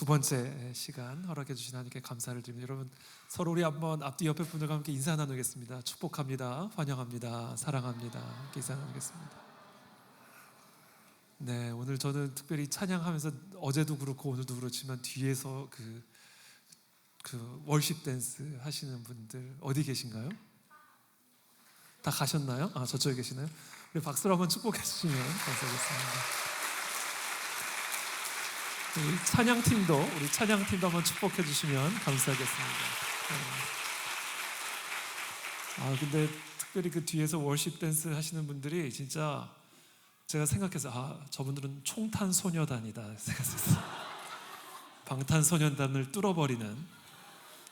번째 시간 허락해 주신 하나님께 감사를 드립니다. 여러분 서로 우리 한번 앞뒤 옆에 분들과 함께 인사 나누겠습니다. 축복합니다. 환영합니다. 사랑합니다. 함께 인사 나누겠습니다. 네, 오늘 저는 특별히 찬양하면서 어제도 그렇고 오늘도 그렇지만 뒤에서 그 월십 댄스 하시는 분들 어디 계신가요? 다 가셨나요? 아, 저쪽에 계시나요? 우리 박수로 한번 축복해 주시면 감사하겠습니다. 우리 찬양팀도 한번 축복해 주시면 감사하겠습니다. 근데 특별히 그 뒤에서 월십 댄스 하시는 분들이 진짜 제가 생각해서 저분들은 총탄소녀단이다 생각했어요. 방탄소년단을 뚫어버리는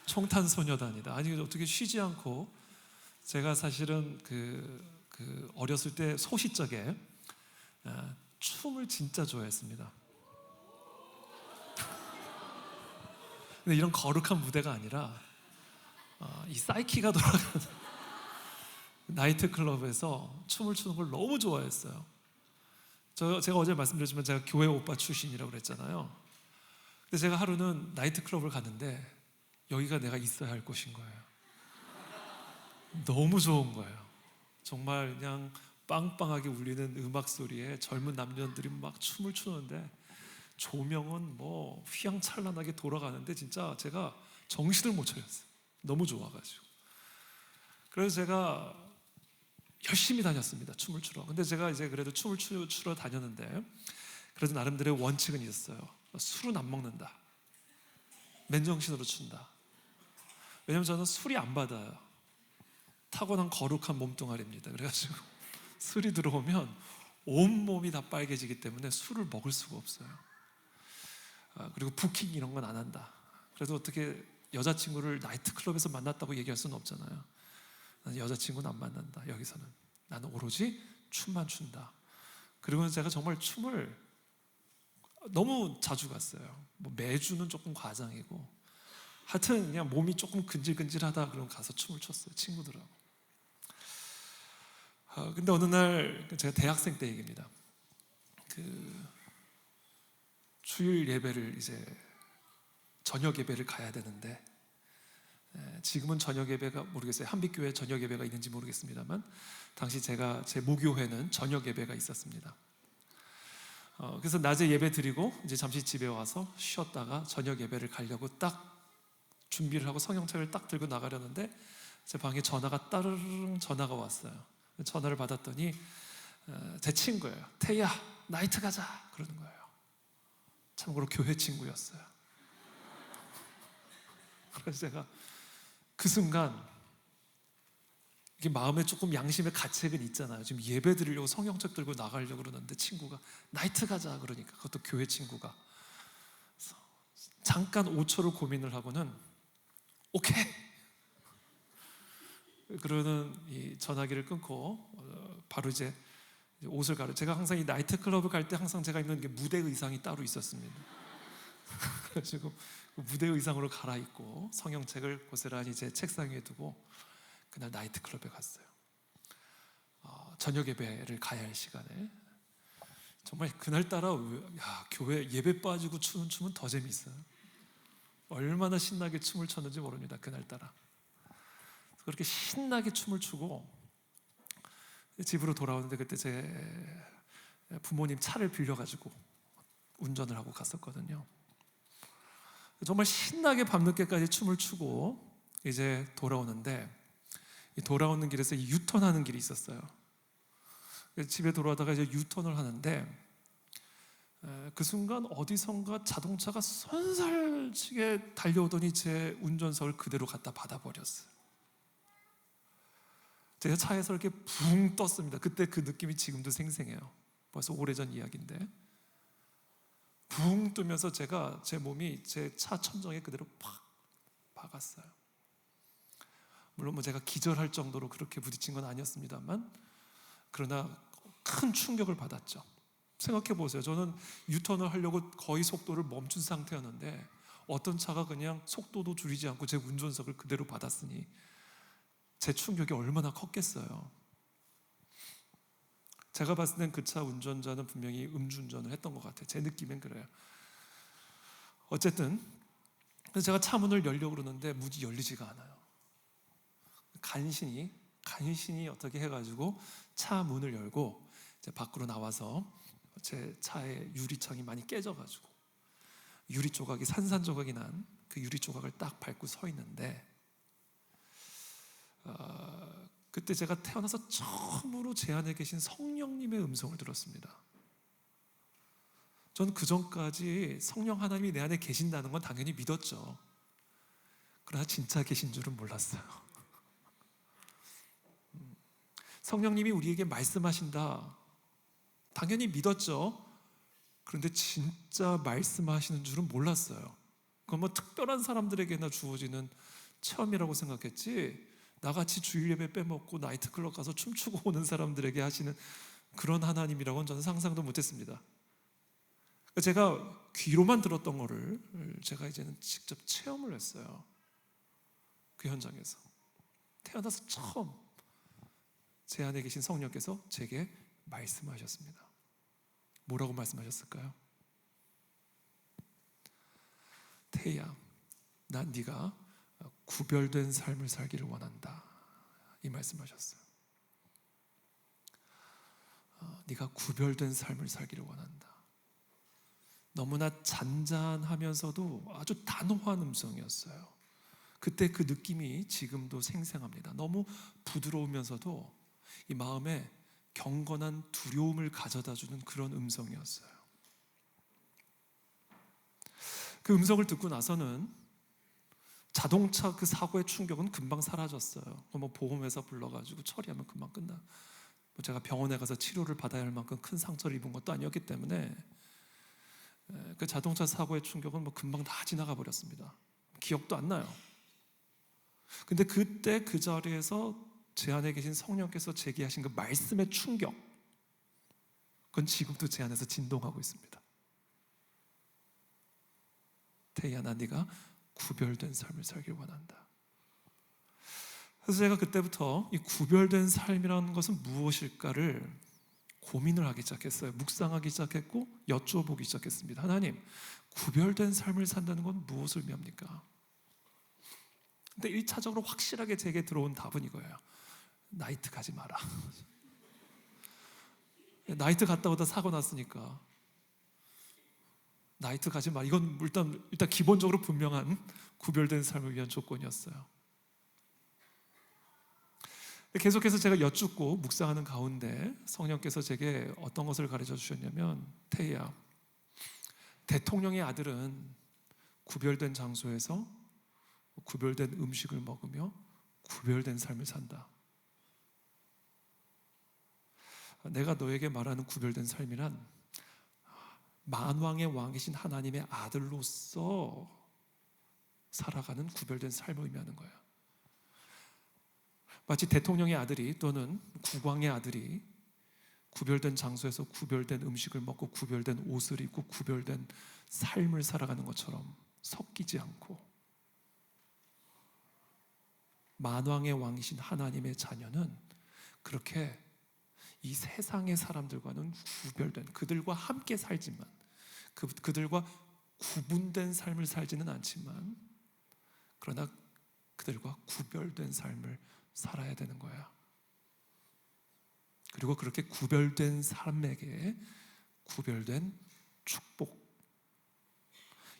총탄소녀단이다. 아니 어떻게 쉬지 않고 제가 사실은 그 어렸을 때 소시적에 춤을 진짜 좋아했습니다. 근데 이런 거룩한 무대가 아니라 이 사이키가 돌아가는 나이트클럽에서 춤을 추는 걸 너무 좋아했어요. 제가 어제 말씀드렸지만 제가 교회 오빠 출신이라고 그랬잖아요. 근데 제가 하루는 나이트클럽을 갔는데 여기가 내가 있어야 할 곳인 거예요. 너무 좋은 거예요. 정말 그냥 빵빵하게 울리는 음악 소리에 젊은 남녀들이 막 춤을 추는데 조명은 뭐 휘황찬란하게 돌아가는데 진짜 제가 정신을 못 차렸어요. 너무 좋아가지고. 그래서 제가 열심히 다녔습니다. 춤을 추러. 근데 제가 이제 그래도 춤을 추러 다녔는데 그래도 나름대로의 원칙은 있었어요. 술은 안 먹는다. 맨정신으로 춘다. 왜냐면 저는 술이 안 받아요. 타고난 거룩한 몸뚱아리입니다. 그래가지고 술이 들어오면 온몸이 다 빨개지기 때문에 술을 먹을 수가 없어요. 그리고 부킹 이런 건 안 한다. 그래도 어떻게 여자친구를 나이트클럽에서 만났다고 얘기할 수는 없잖아요. 나는 여자친구는 안 만난다. 여기서는 나는 오로지 춤만 춘다. 그리고 제가 정말 춤을 너무 자주 갔어요. 뭐 매주는 조금 과장이고 하여튼 그냥 몸이 조금 근질근질하다 그러면 가서 춤을 췄어요. 친구들하고. 근데 어느 날 제가 대학생 때 얘기입니다. 주일 예배를 이제 저녁 예배를 가야 되는데 지금은 저녁 예배가 모르겠어요. 한빛교회 저녁 예배가 있는지 모르겠습니다만 당시 제 모교회는 저녁 예배가 있었습니다. 그래서 낮에 예배 드리고 이제 잠시 집에 와서 쉬었다가 저녁 예배를 가려고 딱 준비를 하고 성경책을 딱 들고 나가려는데 제 방에 전화가 따르릉 전화가 왔어요. 전화를 받았더니 제 친구예요. 태희야 나이트 가자 그러는 거예요. 참고로 교회 친구였어요. 그래서 제가 그 순간 이게 마음에 조금 양심의 가책은 있잖아요. 지금 예배 드리려고 성경책 들고 나가려고 그러는데 친구가 나이트 가자 그러니까 그것도 교회 친구가 잠깐 5초를 고민을 하고는 오케이 그러는 이 전화기를 끊고 바로 이제 옷을 제가 항상 이 나이트클럽을 갈 때 항상 제가 입는 게 무대 의상이 따로 있었습니다. 그래가지고 무대 의상으로 갈아입고 성경책을 고스란히 제 책상 위에 두고 그날 나이트클럽에 갔어요. 저녁 예배를 가야 할 시간에 정말 그날따라 교회 예배 빠지고 추는 춤은 더 재미있어요. 얼마나 신나게 춤을 췄는지 모릅니다. 그날따라 그렇게 신나게 춤을 추고 집으로 돌아오는데 그때 제 부모님 차를 빌려가지고 운전을 하고 갔었거든요. 정말 신나게 밤늦게까지 춤을 추고 이제 돌아오는데 돌아오는 길에서 유턴하는 길이 있었어요. 집에 돌아오다가 이제 유턴을 하는데 그 순간 어디선가 자동차가 손살치게 달려오더니 제 운전석을 그대로 갖다 받아버렸어요. 제가 차에서 이렇게 붕 떴습니다. 그때 그 느낌이 지금도 생생해요. 벌써 오래전 이야기인데 붕 뜨면서 제 몸이 제 차 천정에 그대로 팍 박았어요. 물론 제가 기절할 정도로 그렇게 부딪힌 건 아니었습니다만 그러나 큰 충격을 받았죠. 생각해 보세요. 저는 유턴을 하려고 거의 속도를 멈춘 상태였는데 어떤 차가 그냥 속도도 줄이지 않고 제 운전석을 그대로 받았으니 제 충격이 얼마나 컸겠어요. 제가 봤을 땐 그 차 운전자는 분명히 음주운전을 했던 것 같아요. 제 느낌엔 그래요. 어쨌든 그래서 제가 차 문을 열려고 그러는데 문이 열리지가 않아요. 간신히 어떻게 해가지고 차 문을 열고 이제 밖으로 나와서 제 차의 유리창이 많이 깨져가지고 유리 조각이 산산조각이 난 그 유리 조각을 딱 밟고 서 있는데, 그때 제가 태어나서 처음으로 제 안에 계신 성령님의 음성을 들었습니다. 저는 그 전까지 성령 하나님이 내 안에 계신다는 건 당연히 믿었죠. 그러나 진짜 계신 줄은 몰랐어요. 성령님이 우리에게 말씀하신다, 당연히 믿었죠. 그런데 진짜 말씀하시는 줄은 몰랐어요. 그건 뭐 특별한 사람들에게나 주어지는 체험이라고 생각했지, 나같이 주일 예배 빼먹고 나이트클럽 가서 춤추고 오는 사람들에게 하시는 그런 하나님이라고는 저는 상상도 못했습니다. 제가 귀로만 들었던 거를 제가 이제는 직접 체험을 했어요. 그 현장에서 태어나서 처음 제 안에 계신 성령께서 제게 말씀하셨습니다. 뭐라고 말씀하셨을까요? 태희야, 난 네가 구별된 삶을 살기를 원한다, 이 말씀하셨어요. 네가 구별된 삶을 살기를 원한다. 너무나 잔잔하면서도 아주 단호한 음성이었어요. 그때 그 느낌이 지금도 생생합니다. 너무 부드러우면서도 이 마음에 경건한 두려움을 가져다주는 그런 음성이었어요. 그 음성을 듣고 나서는 자동차 그 사고의 충격은 금방 사라졌어요. 뭐 보험회사 불러가지고 처리하면 금방 끝나. 뭐 제가 병원에 가서 치료를 받아야 할 만큼 큰 상처를 입은 것도 아니었기 때문에 그 자동차 사고의 충격은 뭐 금방 다 지나가 버렸습니다. 기억도 안 나요. 근데 그때 그 자리에서 제 안에 계신 성령께서 제게 하신 그 말씀의 충격, 그건 지금도 제 안에서 진동하고 있습니다. 태희야, 난 네가 구별된 삶을 살길 원한다. 그래서 제가 그때부터 이 구별된 삶이라는 것은 무엇일까를 고민을 하기 시작했어요. 묵상하기 시작했고 여쭤보기 시작했습니다. 하나님, 구별된 삶을 산다는 건 무엇을 의미합니까? 근데 1차적으로 확실하게 제게 들어온 답은 이거예요. 나이트 가지 마라. 나이트 갔다 오다 사고 났으니까 나이트 가지 마. 이건 일단 기본적으로 분명한 구별된 삶을 위한 조건이었어요. 계속해서 제가 여쭙고 묵상하는 가운데 성령께서 제게 어떤 것을 가르쳐 주셨냐면, 태희야, 대통령의 아들은 구별된 장소에서 구별된 음식을 먹으며 구별된 삶을 산다. 내가 너에게 말하는 구별된 삶이란 만왕의 왕이신 하나님의 아들로서 살아가는 구별된 삶을 의미하는 거예요. 마치 대통령의 아들이 또는 국왕의 아들이 구별된 장소에서 구별된 음식을 먹고 구별된 옷을 입고 구별된 삶을 살아가는 것처럼 섞이지 않고, 만왕의 왕이신 하나님의 자녀는 그렇게 이 세상의 사람들과는 구별된, 그들과 함께 살지만 그들과 구분된 삶을 살지는 않지만, 그러나 그들과 구별된 삶을 살아야 되는 거야. 그리고 그렇게 구별된 삶에게 구별된 축복,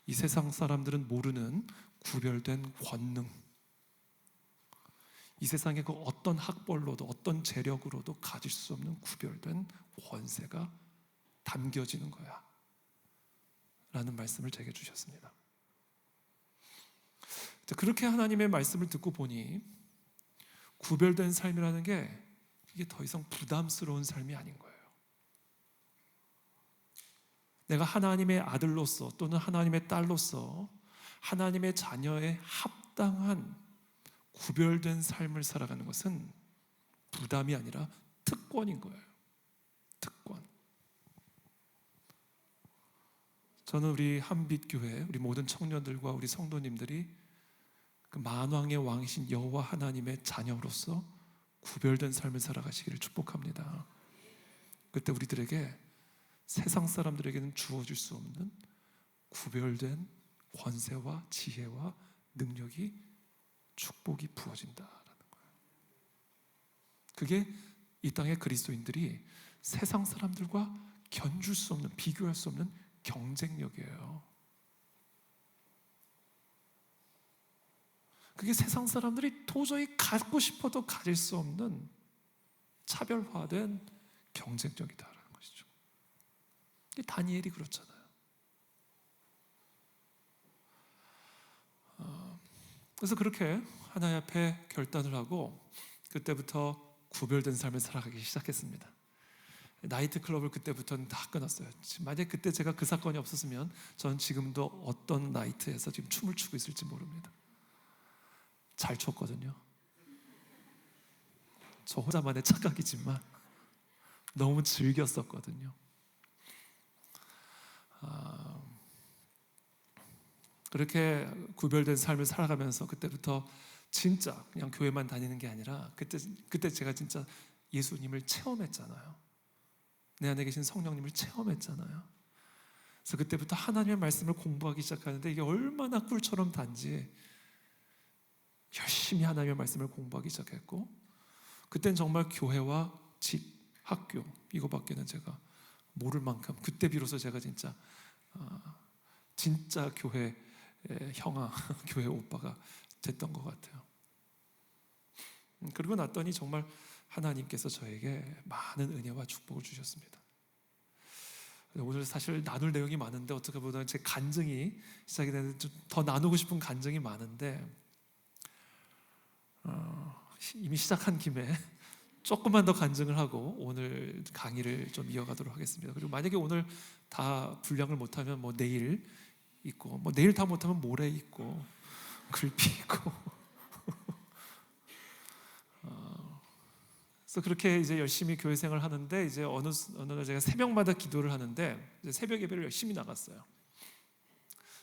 이 세상 사람들은 모르는 구별된 권능, 이 세상의 그 어떤 학벌로도 어떤 재력으로도 가질 수 없는 구별된 권세가 담겨지는 거야 라는 말씀을 제게 주셨습니다. 그렇게 하나님의 말씀을 듣고 보니 구별된 삶이라는 게 이게 더 이상 부담스러운 삶이 아닌 거예요. 내가 하나님의 아들로서 또는 하나님의 딸로서 하나님의 자녀에 합당한 구별된 삶을 살아가는 것은 부담이 아니라 특권인 거예요. 특권. 저는 우리 한빛교회, 우리 모든 청년들과 우리 성도님들이 그 만왕의 왕이신 여호와 하나님의 자녀로서 구별된 삶을 살아가시기를 축복합니다. 그때 우리들에게 세상 사람들에게는 주어질 수 없는 구별된 권세와 지혜와 능력이 축복이 부어진다라는 거예요. 그게 이 땅의 그리스도인들이 세상 사람들과 견줄 수 없는, 비교할 수 없는 경쟁력이에요. 그게 세상 사람들이 도저히 갖고 싶어도 가질 수 없는 차별화된 경쟁력이다라는 것이죠. 다니엘이 그렇잖아요. 그래서 그렇게 하나님 앞에 결단을 하고 그때부터 구별된 삶을 살아가기 시작했습니다. 나이트 클럽을 그때부터는 다 끊었어요. 만약에 그때 제가 그 사건이 없었으면 저는 지금도 어떤 나이트에서 지금 춤을 추고 있을지 모릅니다. 잘 췄거든요. 저 혼자만의 착각이지만 너무 즐겼었거든요. 그렇게 구별된 삶을 살아가면서 그때부터 진짜 그냥 교회만 다니는 게 아니라 그때 제가 진짜 예수님을 체험했잖아요. 내 안에 계신 성령님을 체험했잖아요. 그래서 그때부터 하나님의 말씀을 공부하기 시작하는데 이게 얼마나 꿀처럼 단지 열심히 하나님의 말씀을 공부하기 시작했고, 그땐 정말 교회와 집, 학교 이거밖에는 제가 모를 만큼 그때 비로소 제가 진짜 교회 형아, 교회 오빠가 됐던 것 같아요. 그러고 났더니 정말 하나님께서 저에게 많은 은혜와 축복을 주셨습니다. 오늘 사실 나눌 내용이 많은데 어떻게 보면 제 간증이 시작이 되는데 좀 더 나누고 싶은 간증이 많은데 이미 시작한 김에 조금만 더 간증을 하고 오늘 강의를 좀 이어가도록 하겠습니다. 그리고 만약에 오늘 다 분량을 못하면 뭐 내일 있고, 뭐 내일 다 못하면 모레 있고, 글피 있고. 그래서 그렇게 이제 열심히 교회 생활을 하는데 이제 어느 날 제가 새벽마다 기도를 하는데 이제 새벽 예배를 열심히 나갔어요.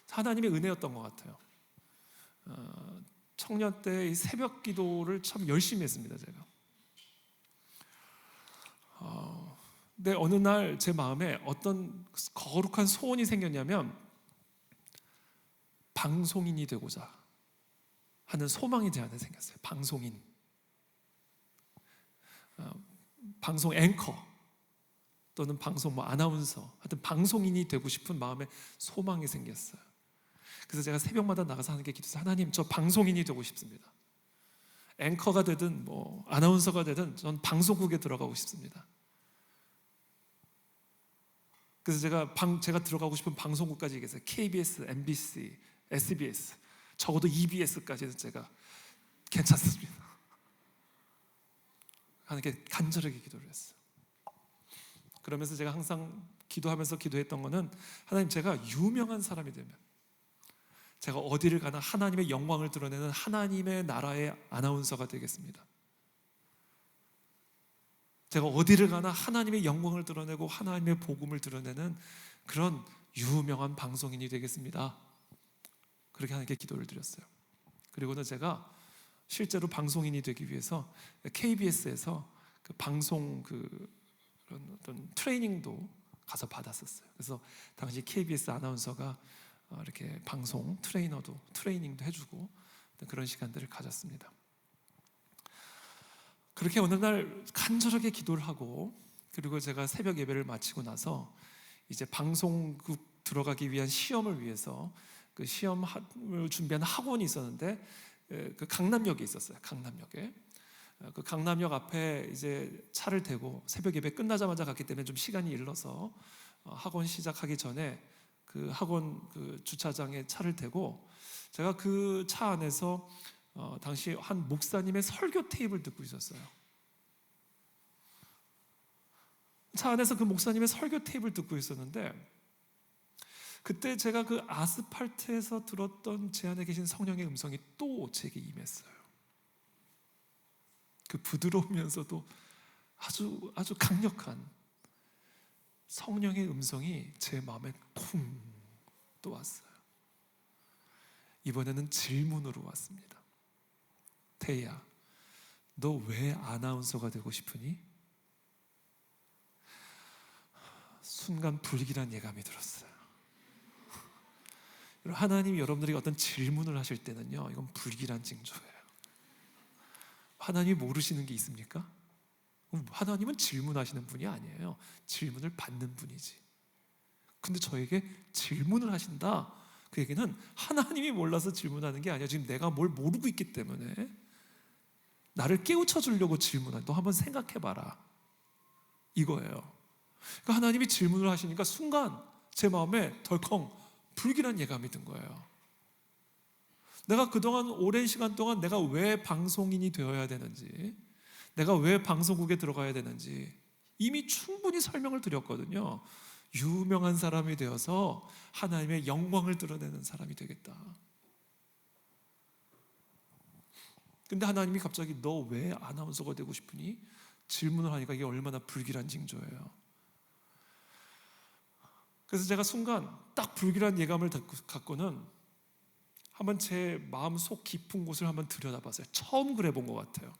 하나님의 은혜였던 것 같아요. 청년 때 이 새벽 기도를 참 열심히 했습니다, 제가. 근데 어느 날 제 마음에 어떤 거룩한 소원이 생겼냐면 방송인이 되고자 하는 소망이 제 안에 생겼어요. 방송인, 방송 앵커 또는 방송 아나운서, 하여튼 방송인이 되고 싶은 마음에 소망이 생겼어요. 그래서 제가 새벽마다 나가서 하는 게 기도해서 하나님, 저 방송인이 되고 싶습니다. 앵커가 되든 뭐 아나운서가 되든 전 방송국에 들어가고 싶습니다. 그래서 제가 들어가고 싶은 방송국까지 얘기했어요. KBS, MBC, SBS, 적어도 EBS까지는 제가 괜찮습니다. 하나님께 간절하게 기도를 했어요. 그러면서 제가 항상 기도하면서 기도했던 거는 하나님, 제가 유명한 사람이 되면 제가 어디를 가나 하나님의 영광을 드러내는 하나님의 나라의 아나운서가 되겠습니다. 제가 어디를 가나 하나님의 영광을 드러내고 하나님의 복음을 드러내는 그런 유명한 방송인이 되겠습니다. 그렇게 하나님께 기도를 드렸어요. 그리고는 제가 실제로 방송인이 되기 위해서 KBS에서 그 방송 그런 어떤 트레이닝도 가서 받았었어요. 그래서 당시 KBS 아나운서가 이렇게 방송 트레이닝도 해주고 그런 시간들을 가졌습니다. 그렇게 어느 날 간절하게 기도를 하고, 그리고 제가 새벽 예배를 마치고 나서 이제 방송국 들어가기 위한 시험을 위해서 그 시험을 준비하는 학원이 있었는데 그 강남역에 있었어요. 강남역에. 그 강남역 앞에 이제 차를 대고 새벽 예배 끝나자마자 갔기 때문에 좀 시간이 일러서 학원 시작하기 전에 그 학원 그 주차장에 차를 대고 제가 그 차 안에서 당시 한 목사님의 설교 테이프를 듣고 있었어요. 차 안에서 그 목사님의 설교 테이프를 듣고 있었는데 그때 제가 그 아스팔트에서 들었던 제 안에 계신 성령의 음성이 또 제게 임했어요. 그 부드러우면서도 아주 강력한 성령의 음성이 제 마음에 쿵 또 왔어요. 이번에는 질문으로 왔습니다. 태희야, 너 왜 아나운서가 되고 싶으니? 순간 불길한 예감이 들었어요. 하나님이 여러분들에게 어떤 질문을 하실 때는요, 이건 불길한 징조예요. 하나님이 모르시는 게 있습니까? 하나님은 질문하시는 분이 아니에요. 질문을 받는 분이지. 근데 저에게 질문을 하신다. 그 얘기는 하나님이 몰라서 질문하는 게 아니야. 지금 내가 뭘 모르고 있기 때문에 나를 깨우쳐 주려고 질문한다. 너 한번 생각해봐라, 이거예요. 그러니까 하나님이 질문을 하시니까 순간 제 마음에 덜컹 불길한 예감이 든 거예요. 내가 그동안 오랜 시간 동안 내가 왜 방송인이 되어야 되는지, 내가 왜 방송국에 들어가야 되는지 이미 충분히 설명을 드렸거든요. 유명한 사람이 되어서 하나님의 영광을 드러내는 사람이 되겠다. 근데 하나님이 갑자기 너 왜 아나운서가 되고 싶으니? 질문을 하니까 이게 얼마나 불길한 징조예요. 그래서 제가 순간 딱 불길한 예감을 갖고는 한번 제 마음 속 깊은 곳을 한번 들여다봤어요. 처음 그래 본 것 같아요.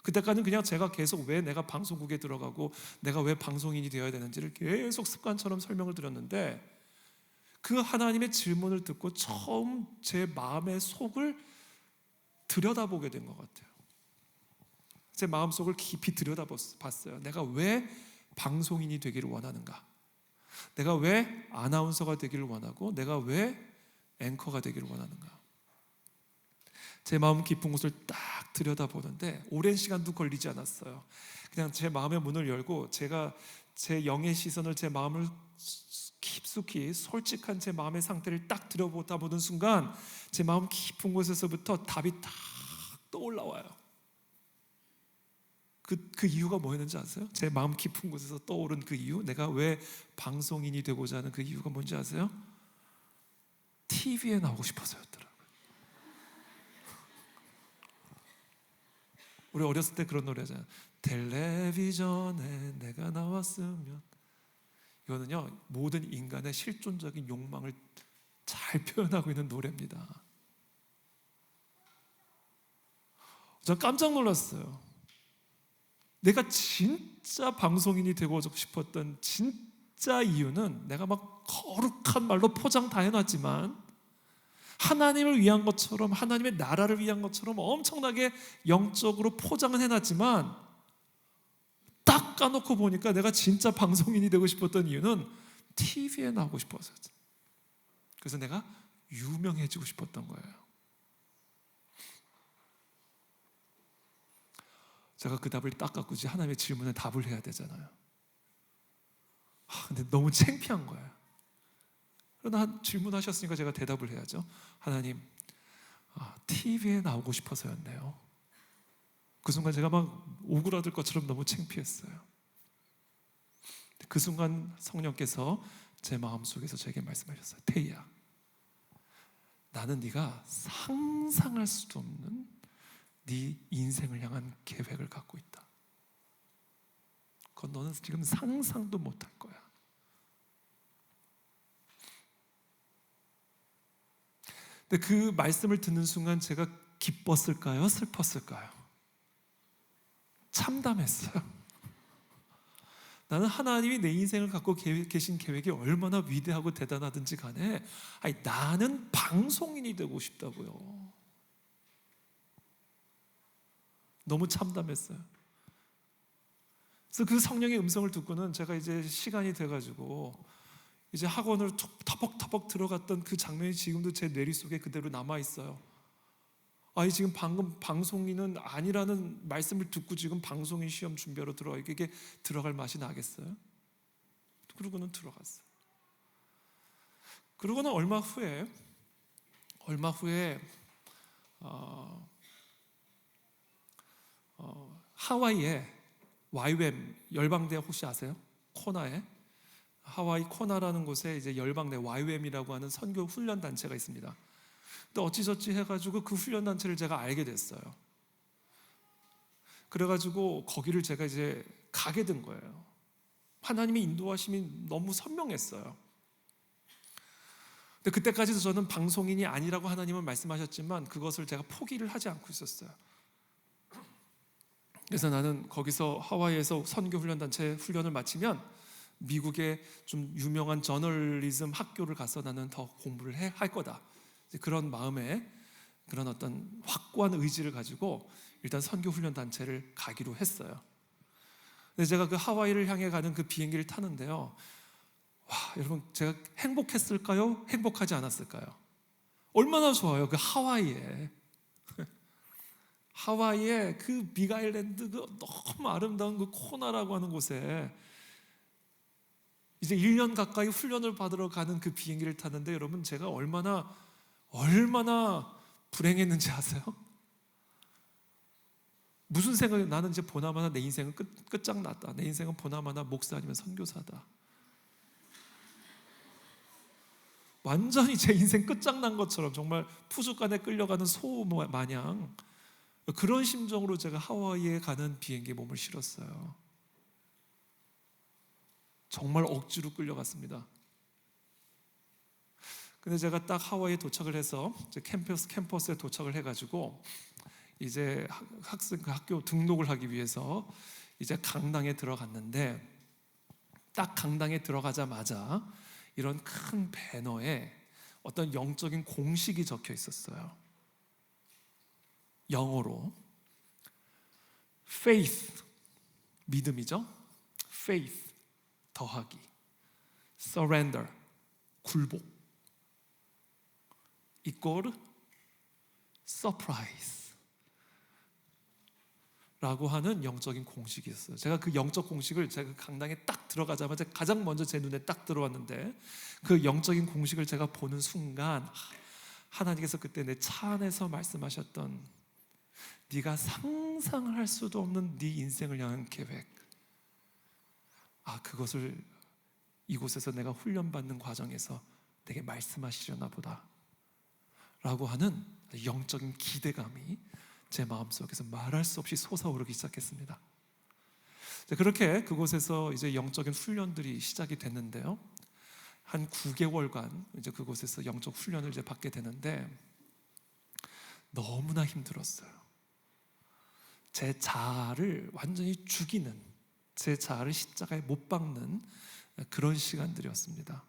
그때까지는 그냥 제가 계속 왜 내가 방송국에 들어가고 내가 왜 방송인이 되어야 되는지를 계속 습관처럼 설명을 드렸는데, 그 하나님의 질문을 듣고 처음 제 마음의 속을 들여다보게 된 것 같아요. 제 마음속을 깊이 들여다봤어요. 내가 왜 방송인이 되기를 원하는가? 내가 왜 아나운서가 되기를 원하고 내가 왜 앵커가 되기를 원하는가? 제 마음 깊은 곳을 딱 들여다보는데 오랜 시간도 걸리지 않았어요. 그냥 제 마음의 문을 열고 제가 제 영의 시선을, 제 마음을 깊숙이 솔직한 제 마음의 상태를 딱 들여다보는 순간 제 마음 깊은 곳에서부터 답이 딱 떠올라와요. 그 이유가 뭐였는지 아세요? 제 마음 깊은 곳에서 떠오른 그 이유, 내가 왜 방송인이 되고자 하는 그 이유가 뭔지 아세요? TV에 나오고 싶어서였더라고요. 우리 어렸을 때 그런 노래 하잖아요. 텔레비전에 내가 나왔으면. 이거는요, 모든 인간의 실존적인 욕망을 잘 표현하고 있는 노래입니다. 전 깜짝 놀랐어요. 내가 진짜 방송인이 되고 싶었던 진짜 이유는 내가 막 거룩한 말로 포장 다 해놨지만 하나님을 위한 것처럼, 하나님의 나라를 위한 것처럼 엄청나게 영적으로 포장은 해놨지만 딱 까놓고 보니까 내가 진짜 방송인이 되고 싶었던 이유는 TV에 나오고 싶어서였어요. 그래서 내가 유명해지고 싶었던 거예요. 제가 그 답을 딱 갖고 이제 하나님의 질문에 답을 해야 되잖아요. 근데 너무 창피한 거예요. 그러나 질문하셨으니까 제가 대답을 해야죠. 하나님, TV에 나오고 싶어서였네요. 그 순간 제가 막 오그라들 것처럼 너무 창피했어요. 그 순간 성령께서 제 마음속에서 제게 말씀하셨어요. 태희야, 나는 네가 상상할 수도 없는 네 인생을 향한 계획을 갖고 있다. 그건 너는 지금 상상도 못할 거야. 근데 그 말씀을 듣는 순간 제가 기뻤을까요? 슬펐을까요? 참담했어요. 나는 하나님이 내 인생을 갖고 계신 계획이 얼마나 위대하고 대단하든지 간에 나는 방송인이 되고 싶다고요. 너무 참담했어요. 그래서 그 성령의 음성을 듣고는 제가 이제 시간이 돼가지고 이제 학원을 터벅터벅 들어갔던 그 장면이 지금도 제 뇌리 속에 그대로 남아있어요. 지금 방금 방송인은 아니라는 말씀을 듣고 지금 방송인 시험 준비하러 이게 들어갈 맛이 나겠어요? 그러고는 들어갔어요. 그러고는 얼마 후에 하와이에 YWAM 열방대 혹시 아세요? 코나에 하와이 코나라는 곳에 이제 열방대 YWAM이라고 하는 선교 훈련 단체가 있습니다. 근데 어찌저찌 해가지고 그 훈련 단체를 제가 알게 됐어요. 그래가지고 거기를 제가 이제 가게 된 거예요. 하나님의 인도하심이 너무 선명했어요. 근데 그때까지도 저는 방송인이 아니라고 하나님은 말씀하셨지만 그것을 제가 포기를 하지 않고 있었어요. 그래서 나는 거기서 하와이에서 선교 훈련 단체 훈련을 마치면 미국의 좀 유명한 저널리즘 학교를 가서 나는 더 공부를 할 거다. 그런 마음에 그런 어떤 확고한 의지를 가지고 일단 선교 훈련 단체를 가기로 했어요. 근데 제가 그 하와이를 향해 가는 그 비행기를 타는데요. 와, 여러분, 제가 행복했을까요? 행복하지 않았을까요? 얼마나 좋아요. 그 하와이에 그 빅아일랜드 그 너무 아름다운 그 코나라고 하는 곳에 이제 1년 가까이 훈련을 받으러 가는 그 비행기를 탔는데, 여러분, 제가 얼마나 불행했는지 아세요? 무슨 생각이, 나는 이제 보나마나 내 인생은 끝장났다. 내 인생은 보나마나 목사 아니면 선교사다. 완전히 제 인생 끝장난 것처럼 정말 푸주간에 끌려가는 소 마냥 그런 심정으로 제가 하와이에 가는 비행기에 몸을 실었어요. 정말 억지로 끌려갔습니다. 근데 제가 딱 하와이에 도착을 해서 이제 캠퍼스에 도착을 해가지고 이제 학교 등록을 하기 위해서 이제 강당에 들어갔는데, 딱 강당에 들어가자마자 이런 큰 배너에 어떤 영적인 공식이 적혀 있었어요. 영어로 faith, 믿음이죠. faith 더하기 surrender, 굴복 equal surprise 라고 하는 영적인 공식이 있어요. 제가 그 영적 공식을 제가 강당에 딱 들어가자마자 가장 먼저 제 눈에 딱 들어왔는데, 그 영적인 공식을 제가 보는 순간 하나님께서 그때 내 차 안에서 말씀하셨던 네가 상상할 수도 없는 네 인생을 향한 계획, 그것을 이곳에서 내가 훈련받는 과정에서 내게 말씀하시려나 보다 라고 하는 영적인 기대감이 제 마음속에서 말할 수 없이 솟아오르기 시작했습니다. 그렇게 그곳에서 이제 영적인 훈련들이 시작이 됐는데요. 한 9개월간 이제 그곳에서 영적 훈련을 이제 받게 되는데 너무나 힘들었어요. 제 자아를 완전히 죽이는, 제 자아를 십자가에 못 박는 그런 시간들이었습니다.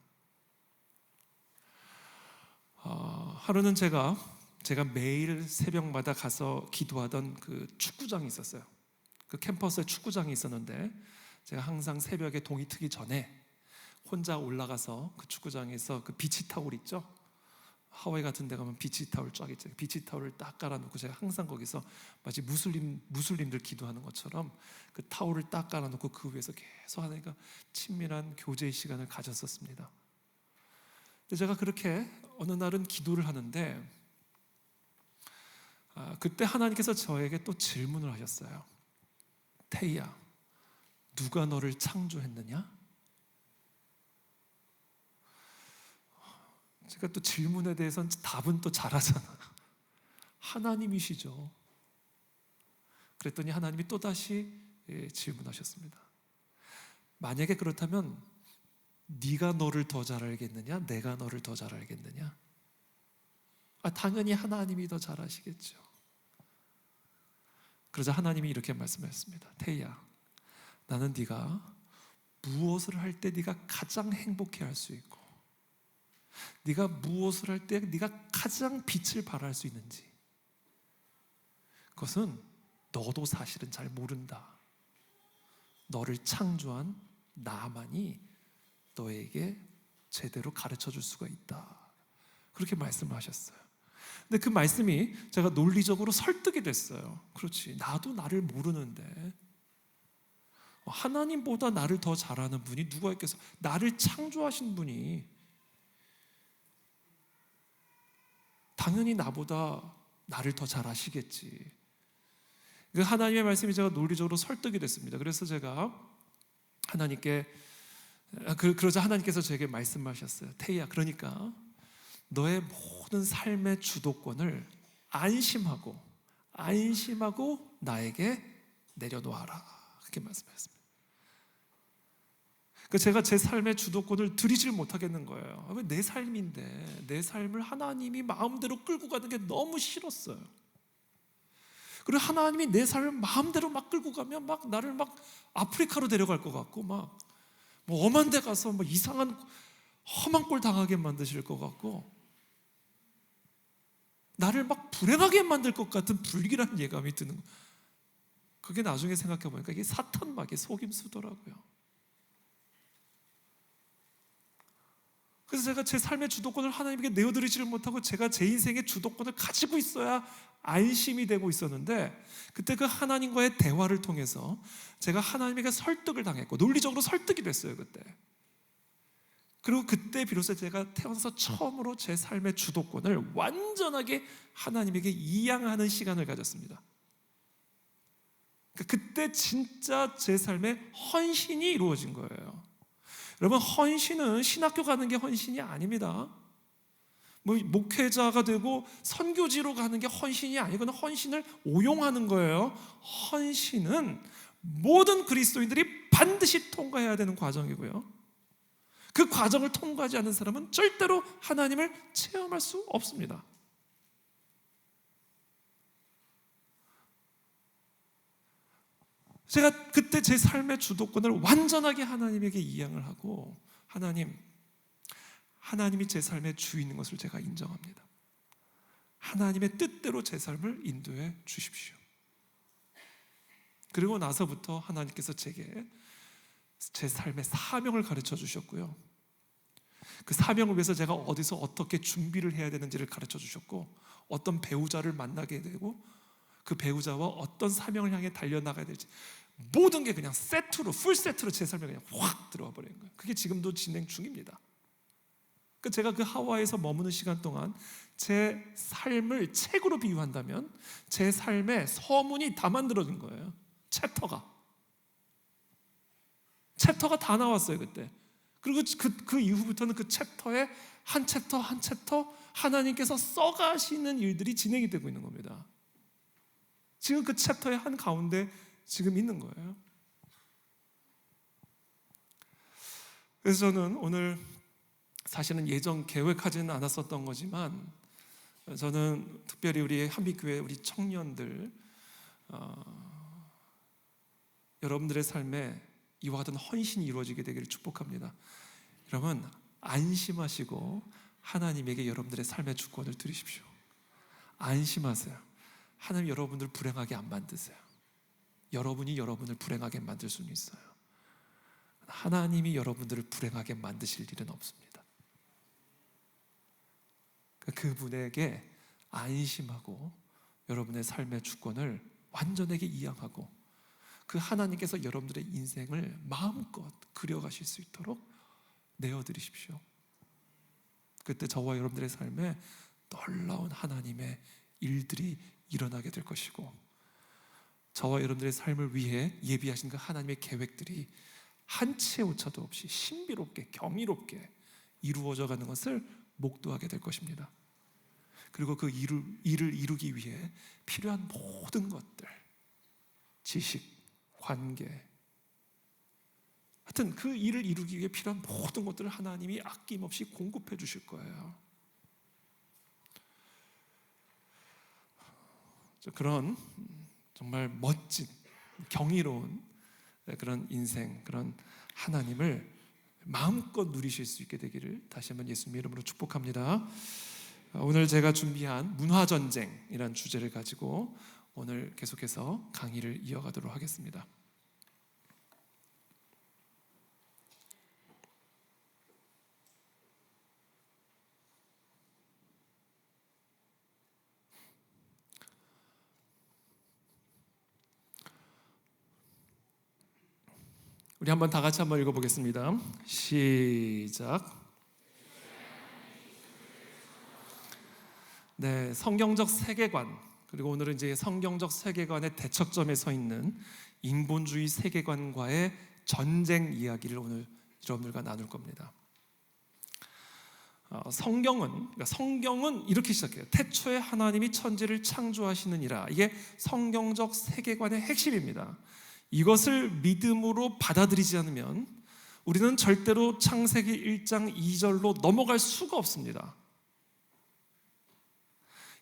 하루는 제가 매일 새벽마다 가서 기도하던 그 축구장이 있었어요. 그 캠퍼스에 축구장이 있었는데 제가 항상 새벽에 동이 트기 전에 혼자 올라가서 그 축구장에서 그 비치 타올 있죠? 하와이 같은 데 가면 비치 타올 쫙 있죠. 비치 타올을 딱 깔아놓고 제가 항상 거기서 마치 무슬림들 기도하는 것처럼 그 타올을 딱 깔아놓고 그 위에서 계속 하니까 친밀한 교제의 시간을 가졌었습니다. 근데 제가 그렇게 어느 날은 기도를 하는데 그때 하나님께서 저에게 또 질문을 하셨어요. 태희야, 누가 너를 창조했느냐? 제가 또 질문에 대해서는 답은 또 잘하잖아요. 하나님이시죠. 그랬더니 하나님이 또다시 질문하셨습니다. 만약에 그렇다면 네가 너를 더 잘 알겠느냐? 내가 너를 더 잘 알겠느냐? 당연히 하나님이 더 잘 아시겠죠. 그러자 하나님이 이렇게 말씀하셨습니다. 태희야, 나는 네가 무엇을 할 때 네가 가장 행복해할 수 있고, 네가 무엇을 할 때 네가 가장 빛을 발할 수 있는지, 그것은 너도 사실은 잘 모른다. 너를 창조한 나만이 너에게 제대로 가르쳐 줄 수가 있다. 그렇게 말씀을 하셨어요. 근데 그 말씀이 제가 논리적으로 설득이 됐어요. 그렇지, 나도 나를 모르는데 하나님보다 나를 더 잘 아는 분이 누가 있겠어? 나를 창조하신 분이 당연히 나보다 나를 더 잘 아시겠지. 그 하나님의 말씀이 제가 논리적으로 설득이 됐습니다. 그래서 제가 하나님께 그러자 하나님께서 제게 말씀하셨어요. 태희야, 그러니까 너의 모든 삶의 주도권을 안심하고 나에게 내려놓아라. 그렇게 말씀하셨습니다. 제가 제 삶의 주도권을 드리질 못하겠는 거예요. 왜? 내 삶인데 내 삶을 하나님이 마음대로 끌고 가는 게 너무 싫었어요. 그리고 하나님이 내 삶을 마음대로 막 끌고 가면 막 나를 막 아프리카로 데려갈 것 같고 막 뭐 엄한 데 가서 뭐 이상한 험한 꼴 당하게 만드실 것 같고, 나를 막 불행하게 만들 것 같은 불길한 예감이 드는 거예요. 그게 나중에 생각해 보니까 이게 사탄 마귀의 속임수더라고요. 그래서 제가 제 삶의 주도권을 하나님께 내어드리지를 못하고 제가 제 인생의 주도권을 가지고 있어야 안심이 되고 있었는데, 그때 그 하나님과의 대화를 통해서 제가 하나님에게 설득을 당했고 논리적으로 설득이 됐어요 그때. 그리고 그때 비로소 제가 태어나서 처음으로 제 삶의 주도권을 완전하게 하나님에게 이양하는 시간을 가졌습니다. 그때 진짜 제 삶에 헌신이 이루어진 거예요. 여러분, 헌신은 신학교 가는 게 헌신이 아닙니다. 뭐 목회자가 되고 선교지로 가는 게 헌신이 아니고, 헌신을 오용하는 거예요. 헌신은 모든 그리스도인들이 반드시 통과해야 되는 과정이고요, 그 과정을 통과하지 않는 사람은 절대로 하나님을 체험할 수 없습니다. 제가 그때 제 삶의 주도권을 완전하게 하나님에게 이양을 하고, 하나님이 제 삶의 주인인 것을 제가 인정합니다. 하나님의 뜻대로 제 삶을 인도해 주십시오. 그리고 나서부터 하나님께서 제게 제 삶의 사명을 가르쳐 주셨고요, 그 사명을 위해서 제가 어디서 어떻게 준비를 해야 되는지를 가르쳐 주셨고, 어떤 배우자를 만나게 되고 그 배우자와 어떤 사명을 향해 달려나가야 될지, 모든 게 그냥 세트로, 풀 세트로 제 삶에 그냥 확 들어와 버린 거예요. 그게 지금도 진행 중입니다. 제가 그 하와이에서 머무는 시간 동안 제 삶을 책으로 비유한다면 제 삶의 서문이 다 만들어진 거예요. 챕터가 다 나왔어요 그때. 그리고 그 이후부터는 그 챕터에 한 챕터 한 챕터 하나님께서 써가시는 일들이 진행이 되고 있는 겁니다. 지금 그 챕터의 한 가운데 지금 있는 거예요. 그래서 저는 오늘, 사실은 예전 계획하지는 않았었던 거지만, 저는 특별히 우리 한빛교회 우리 청년들, 여러분들의 삶에 이와 같은 헌신이 이루어지게 되기를 축복합니다. 여러분, 안심하시고 하나님에게 여러분들의 삶의 주권을 드리십시오. 안심하세요. 하나님 여러분들 불행하게 안 만드세요. 여러분이 여러분을 불행하게 만들 수는 있어요. 하나님이 여러분들을 불행하게 만드실 일은 없습니다. 그분에게 안심하고 여러분의 삶의 주권을 완전하게 이양하고, 그 하나님께서 여러분들의 인생을 마음껏 그려가실 수 있도록 내어드리십시오. 그때 저와 여러분들의 삶에 놀라운 하나님의 일들이 일어나게 될 것이고, 저와 여러분들의 삶을 위해 예비하신 그 하나님의 계획들이 한치의 오차도 없이 신비롭게 경이롭게 이루어져 가는 것을 목도하게 될 것입니다. 그리고 그 일을 이루기 위해 필요한 모든 것들, 지식, 관계, 하여튼 그 일을 이루기 위해 필요한 모든 것들을 하나님이 아낌없이 공급해 주실 거예요. 그런 정말 멋진 경이로운 그런 인생, 그런 하나님을 마음껏 누리실 수 있게 되기를 다시 한번 예수님의 이름으로 축복합니다. 오늘 제가 준비한 문화전쟁이라는 주제를 가지고 오늘 계속해서 강의를 이어가도록 하겠습니다. 우리 한번 다 같이 한번 읽어보겠습니다. 시작. 네, 성경적 세계관, 그리고 오늘은 이제 성경적 세계관의 대척점에 서 있는 인본주의 세계관과의 전쟁 이야기를 오늘 여러분들과 나눌 겁니다. 성경은 이렇게 시작해요. 태초에 하나님이 천지를 창조하시느니라. 이게 성경적 세계관의 핵심입니다. 이것을 믿음으로 받아들이지 않으면 우리는 절대로 창세기 1장 2절로 넘어갈 수가 없습니다.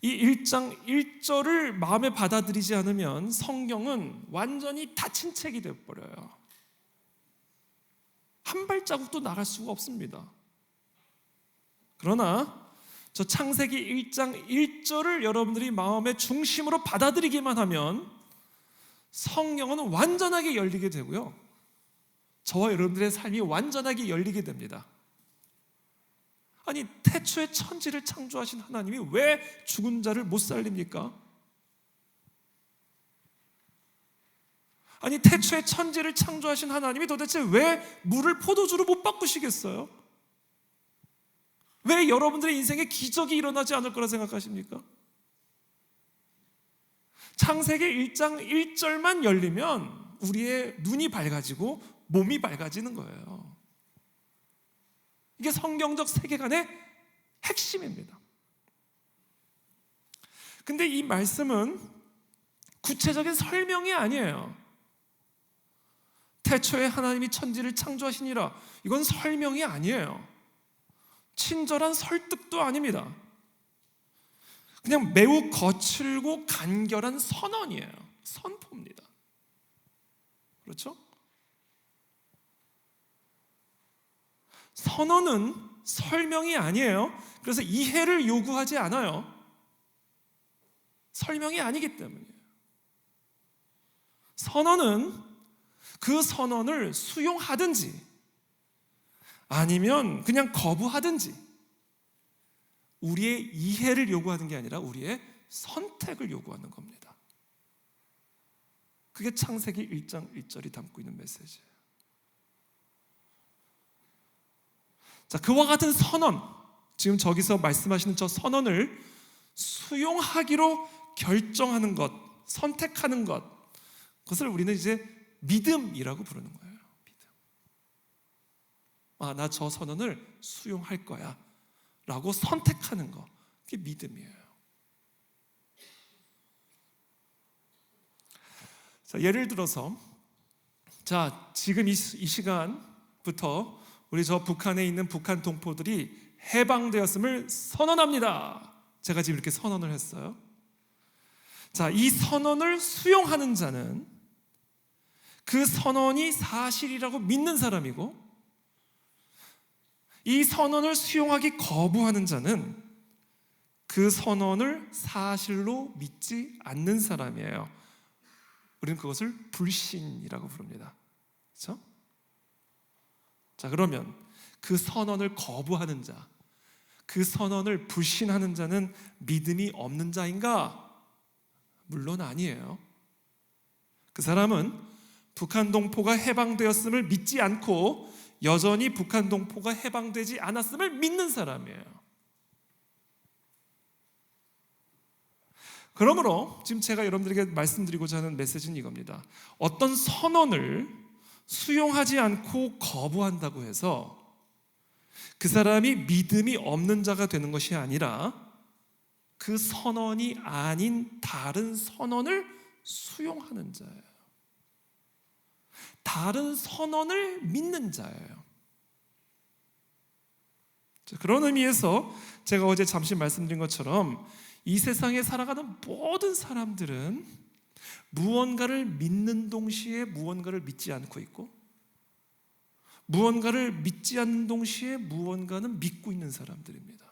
이 1장 1절을 마음에 받아들이지 않으면 성경은 완전히 닫힌 책이 되어버려요. 한 발자국도 나갈 수가 없습니다. 그러나 저 창세기 1장 1절을 여러분들이 마음의 중심으로 받아들이기만 하면 성경은 완전하게 열리게 되고요, 저와 여러분들의 삶이 완전하게 열리게 됩니다. 아니, 태초에 천지를 창조하신 하나님이 왜 죽은 자를 못 살립니까? 아니, 태초에 천지를 창조하신 하나님이 도대체 왜 물을 포도주로 못 바꾸시겠어요? 왜 여러분들의 인생에 기적이 일어나지 않을 거라 생각하십니까? 창세기 1장 1절만 열리면 우리의 눈이 밝아지고 몸이 밝아지는 거예요. 이게 성경적 세계관의 핵심입니다. 근데 이 말씀은 구체적인 설명이 아니에요. 태초에 하나님이 천지를 창조하시니라, 이건 설명이 아니에요. 친절한 설득도 아닙니다. 그냥 매우 거칠고 간결한 선언이에요. 선포입니다. 그렇죠? 선언은 설명이 아니에요. 그래서 이해를 요구하지 않아요. 설명이 아니기 때문이에요. 선언은 그 선언을 수용하든지 아니면 그냥 거부하든지 우리의 이해를 요구하는 게 아니라 우리의 선택을 요구하는 겁니다. 그게 창세기 1장 1절이 담고 있는 메시지예요. 자, 그와 같은 선언, 지금 저기서 말씀하시는 저 선언을 수용하기로 결정하는 것, 선택하는 것, 그것을 우리는 이제 믿음이라고 부르는 거예요. 믿음. 나 저 선언을 수용할 거야 라고 선택하는 거, 그게 믿음이에요. 자, 예를 들어서 지금 이 시간부터 우리 저 북한에 있는 북한 동포들이 해방되었음을 선언합니다. 제가 지금 이렇게 선언을 했어요. 자, 이 선언을 수용하는 자는 그 선언이 사실이라고 믿는 사람이고, 이 선언을 수용하기 거부하는 자는 그 선언을 사실로 믿지 않는 사람이에요. 우리는 그것을 불신이라고 부릅니다. 그렇죠? 자, 그러면 그 선언을 거부하는 자, 그 선언을 불신하는 자는 믿음이 없는 자인가? 물론 아니에요. 그 사람은 북한 동포가 해방되었음을 믿지 않고 여전히 북한 동포가 해방되지 않았음을 믿는 사람이에요. 그러므로 지금 제가 여러분들에게 말씀드리고자 하는 메시지는 이겁니다. 어떤 선언을 수용하지 않고 거부한다고 해서 그 사람이 믿음이 없는 자가 되는 것이 아니라 그 선언이 아닌 다른 선언을 수용하는 자예요. 다른 선언을 믿는 자예요. 그런 의미에서 제가 어제 잠시 말씀드린 것처럼 이 세상에 살아가는 모든 사람들은 무언가를 믿는 동시에 무언가를 믿지 않고 있고, 무언가를 믿지 않는 동시에 무언가는 믿고 있는 사람들입니다.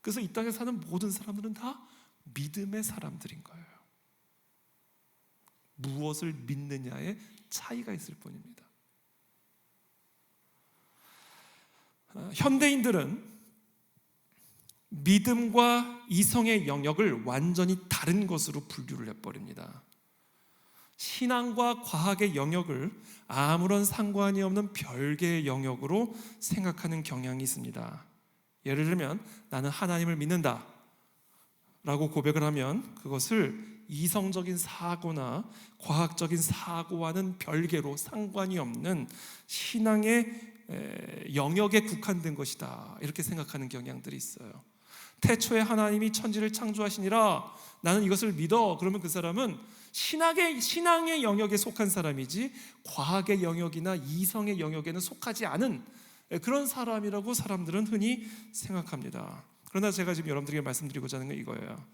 그래서 이 땅에 사는 모든 사람들은 다 믿음의 사람들인 거예요. 무엇을 믿느냐에 차이가 있을 뿐입니다. 현대인들은 믿음과 이성의 영역을 완전히 다른 것으로 분류를 해버립니다. 신앙과 과학의 영역을 아무런 상관이 없는 별개의 영역으로 생각하는 경향이 있습니다. 예를 들면 나는 하나님을 믿는다 라고 고백을 하면 그것을 이성적인 사고나 과학적인 사고와는 별개로 상관이 없는 신앙의 영역에 국한된 것이다, 이렇게 생각하는 경향들이 있어요. 태초에 하나님이 천지를 창조하시니라, 나는 이것을 믿어. 그러면 그 사람은 신앙의 영역에 속한 사람이지 과학의 영역이나 이성의 영역에는 속하지 않은 그런 사람이라고 사람들은 흔히 생각합니다. 그러나 제가 지금 여러분들에게 말씀드리고자 하는 건 이거예요.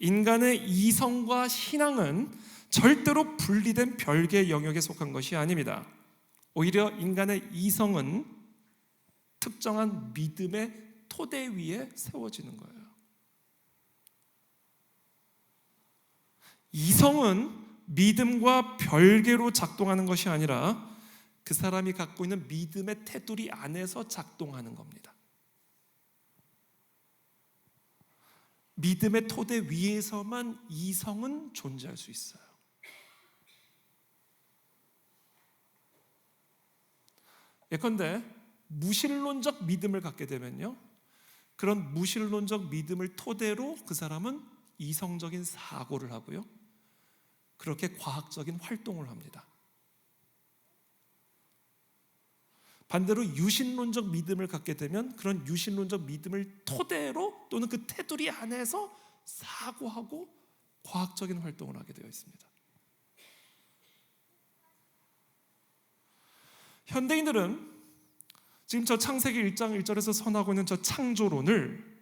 인간의 이성과 신앙은 절대로 분리된 별개의 영역에 속한 것이 아닙니다. 오히려 인간의 이성은 특정한 믿음의 토대 위에 세워지는 거예요. 이성은 믿음과 별개로 작동하는 것이 아니라 그 사람이 갖고 있는 믿음의 테두리 안에서 작동하는 겁니다. 믿음의 토대 위에서만 이성은 존재할 수 있어요. 예컨대 무신론적 믿음을 갖게 되면요, 그런 무신론적 믿음을 토대로 그 사람은 이성적인 사고를 하고요, 그렇게 과학적인 활동을 합니다. 반대로 유신론적 믿음을 갖게 되면 그런 유신론적 믿음을 토대로 또는 그 테두리 안에서 사고하고 과학적인 활동을 하게 되어 있습니다. 현대인들은 지금 저 창세기 1장 1절에서 선하고 있는 저 창조론을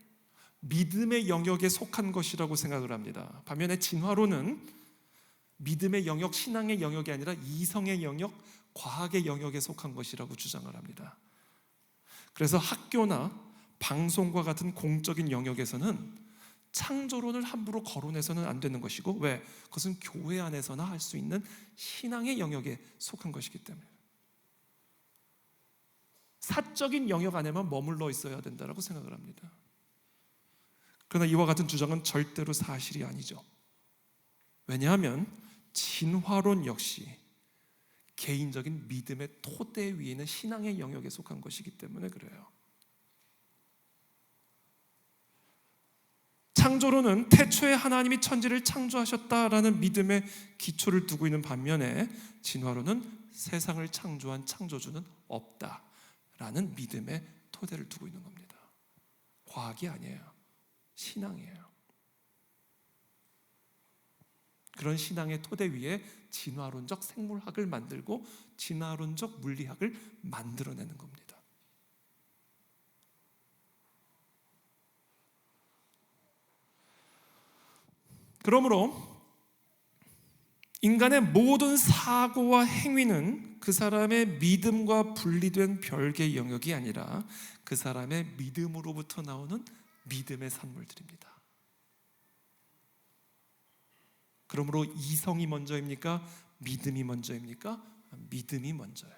믿음의 영역에 속한 것이라고 생각을 합니다. 반면에 진화론은 믿음의 영역, 신앙의 영역이 아니라 이성의 영역, 과학의 영역에 속한 것이라고 주장을 합니다. 그래서 학교나 방송과 같은 공적인 영역에서는 창조론을 함부로 거론해서는 안 되는 것이고, 왜? 그것은 교회 안에서나 할 수 있는 신앙의 영역에 속한 것이기 때문에 사적인 영역 안에만 머물러 있어야 된다고 생각을 합니다. 그러나 이와 같은 주장은 절대로 사실이 아니죠. 왜냐하면 진화론 역시 개인적인 믿음의 토대 위에 있는 신앙의 영역에 속한 것이기 때문에 그래요. 창조론은 태초에 하나님이 천지를 창조하셨다라는 믿음의 기초를 두고 있는 반면에 진화론은 세상을 창조한 창조주는 없다라는 믿음의 토대를 두고 있는 겁니다. 과학이 아니에요. 신앙이에요. 그런 신앙의 토대 위에 진화론적 생물학을 만들고 진화론적 물리학을 만들어내는 겁니다. 그러므로 인간의 모든 사고와 행위는 그 사람의 믿음과 분리된 별개의 영역이 아니라 그 사람의 믿음으로부터 나오는 믿음의 산물들입니다. 그러므로 이성이 먼저입니까? 믿음이 먼저입니까? 믿음이 먼저예요.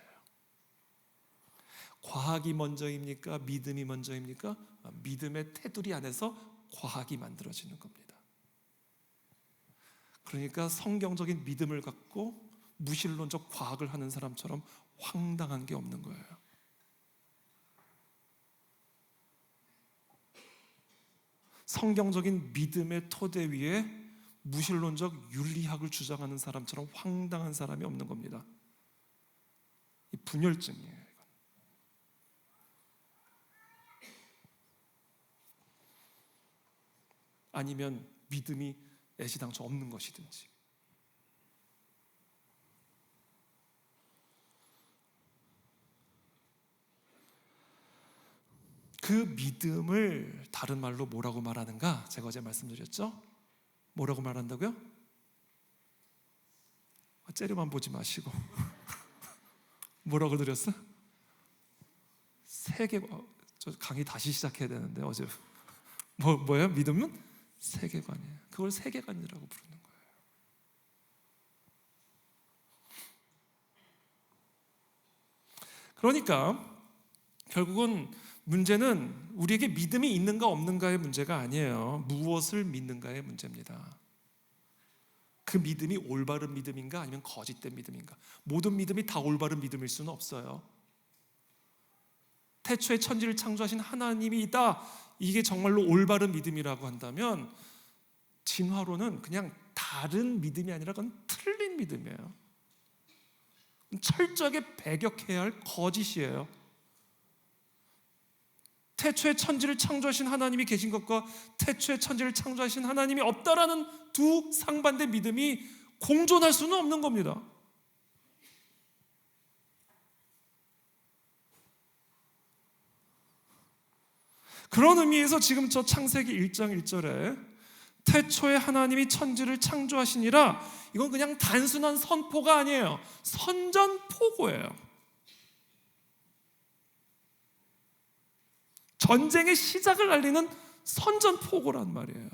과학이 먼저입니까? 믿음이 먼저입니까? 믿음의 테두리 안에서 과학이 만들어지는 겁니다. 그러니까 성경적인 믿음을 갖고 무신론적 과학을 하는 사람처럼 황당한 게 없는 거예요. 성경적인 믿음의 토대 위에 무신론적 윤리학을 주장하는 사람처럼 황당한 사람이 없는 겁니다. 이 분열증이에요. 이건. 아니면 믿음이 애시당초 없는 것이든지. 그 믿음을 다른 말로 뭐라고 말하는가? 제가 어제 말씀드렸죠? 뭐라고 말한다고요? 째려만 보지 마시고 뭐라고 드렸어? 세계관. 저 강의 다시 시작해야 되는데 어제 뭐예요? 믿음은 세계관이에요. 그걸 세계관이라고 부르는 거예요. 그러니까 결국은 문제는 우리에게 믿음이 있는가 없는가의 문제가 아니에요. 무엇을 믿는가의 문제입니다. 그 믿음이 올바른 믿음인가 아니면 거짓된 믿음인가. 모든 믿음이 다 올바른 믿음일 수는 없어요. 태초에 천지를 창조하신 하나님이 있다, 이게 정말로 올바른 믿음이라고 한다면 진화론은 그냥 다른 믿음이 아니라 그건 틀린 믿음이에요. 철저하게 배격해야 할 거짓이에요. 태초에 천지를 창조하신 하나님이 계신 것과 태초에 천지를 창조하신 하나님이 없다라는 두 상반된 믿음이 공존할 수는 없는 겁니다. 그런 의미에서 지금 저 창세기 1장 1절에 태초에 하나님이 천지를 창조하시니라. 이건 그냥 단순한 선포가 아니에요. 선전포고예요. 전쟁의 시작을 알리는 선전포고란 말이에요.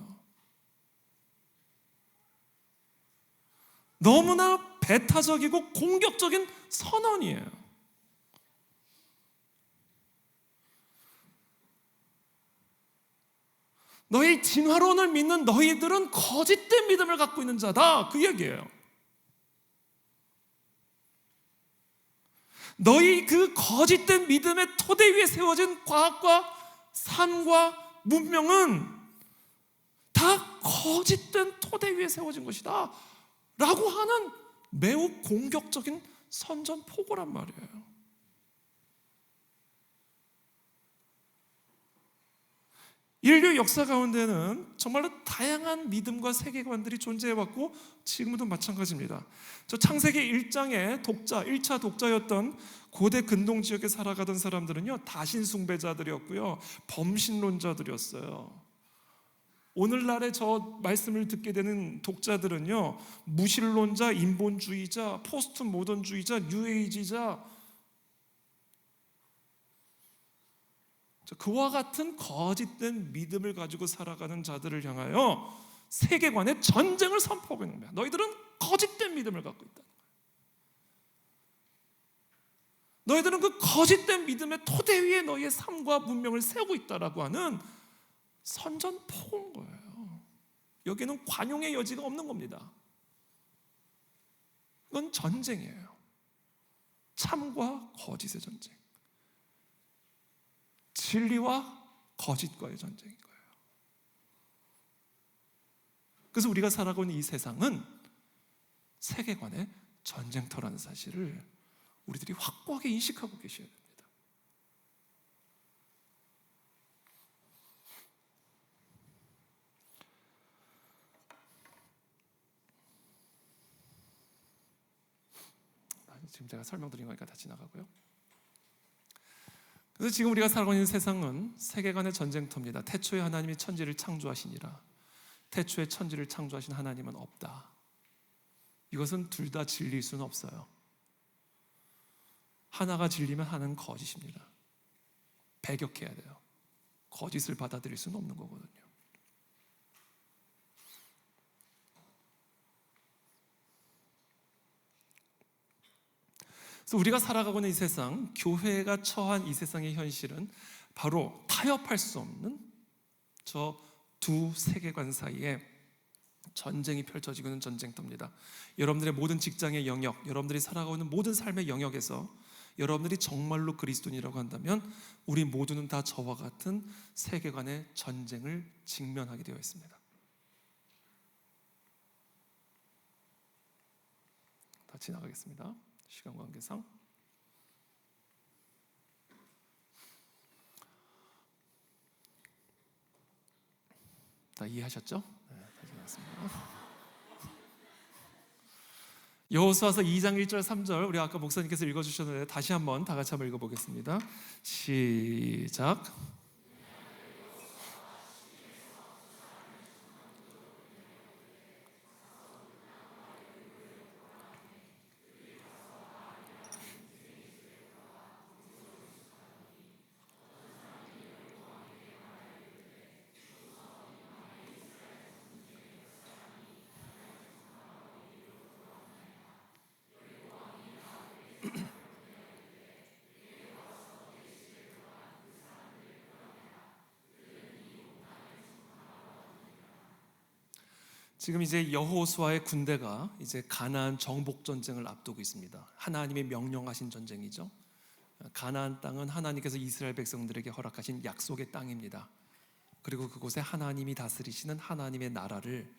너무나 배타적이고 공격적인 선언이에요. 너희 진화론을 믿는 너희들은 거짓된 믿음을 갖고 있는 자다, 그 얘기예요. 너희 그 거짓된 믿음의 토대 위에 세워진 과학과 삶과 문명은 다 거짓된 토대 위에 세워진 것이다 라고 하는 매우 공격적인 선전포고란 말이에요. 인류 역사 가운데는 정말로 다양한 믿음과 세계관들이 존재해왔고 지금도 마찬가지입니다. 저 창세기 1장의 독자, 1차 독자였던 고대 근동 지역에 살아가던 사람들은요, 다신 숭배자들이었고요, 범신론자들이었어요. 오늘날의 저 말씀을 듣게 되는 독자들은요, 무신론자, 인본주의자, 포스트 모던주의자, 뉴에이지자, 그와 같은 거짓된 믿음을 가지고 살아가는 자들을 향하여 세계관의 전쟁을 선포하고 있는 거야. 너희들은 거짓된 믿음을 갖고 있다. 너희들은 그 거짓된 믿음의 토대 위에 너희의 삶과 문명을 세우고 있다라고 하는 선전포고인 거예요. 여기는 관용의 여지가 없는 겁니다. 이건 전쟁이에요. 참과 거짓의 전쟁. 진리와 거짓과의 전쟁인 거예요. 그래서 우리가 살아가고 있는 이 세상은 세계관의 전쟁터라는 사실을 우리들이 확고하게 인식하고 계셔야 됩니다. 지금 제가 설명드린 거니까 다 지나가고요. 그래서 지금 우리가 살아가고 있는 세상은 세계관의 전쟁터입니다. 태초에 하나님이 천지를 창조하시니라. 태초에 천지를 창조하신 하나님은 없다. 이것은 둘 다 진리일 수는 없어요. 하나가 진리면 하나는 거짓입니다. 배격해야 돼요. 거짓을 받아들일 수는 없는 거거든요. 그래서 우리가 살아가고 있는 이 세상, 교회가 처한 이 세상의 현실은 바로 타협할 수 없는 저 두 세계관 사이에 전쟁이 펼쳐지고 있는 전쟁터입니다. 여러분들의 모든 직장의 영역, 여러분들이 살아가고 있는 모든 삶의 영역에서 여러분들이 정말로 그리스도인이라고 한다면 우리 모두는 다 저와 같은 세계관의 전쟁을 직면하게 되어 있습니다. 다 지나가겠습니다. 시간 관계상. 다 이해하셨죠? 네, 다 지나갔습니다. 여호수아서 2장 1절 3절 우리 아까 목사님께서 읽어주셨는데 다시 한번 다 같이 한번 읽어보겠습니다. 시작. 지금 이제 여호수아의 군대가 이제 가나안 정복 전쟁을 앞두고 있습니다. 하나님이 명령하신 전쟁이죠. 가나안 땅은 하나님께서 이스라엘 백성들에게 허락하신 약속의 땅입니다. 그리고 그곳에 하나님이 다스리시는 하나님의 나라를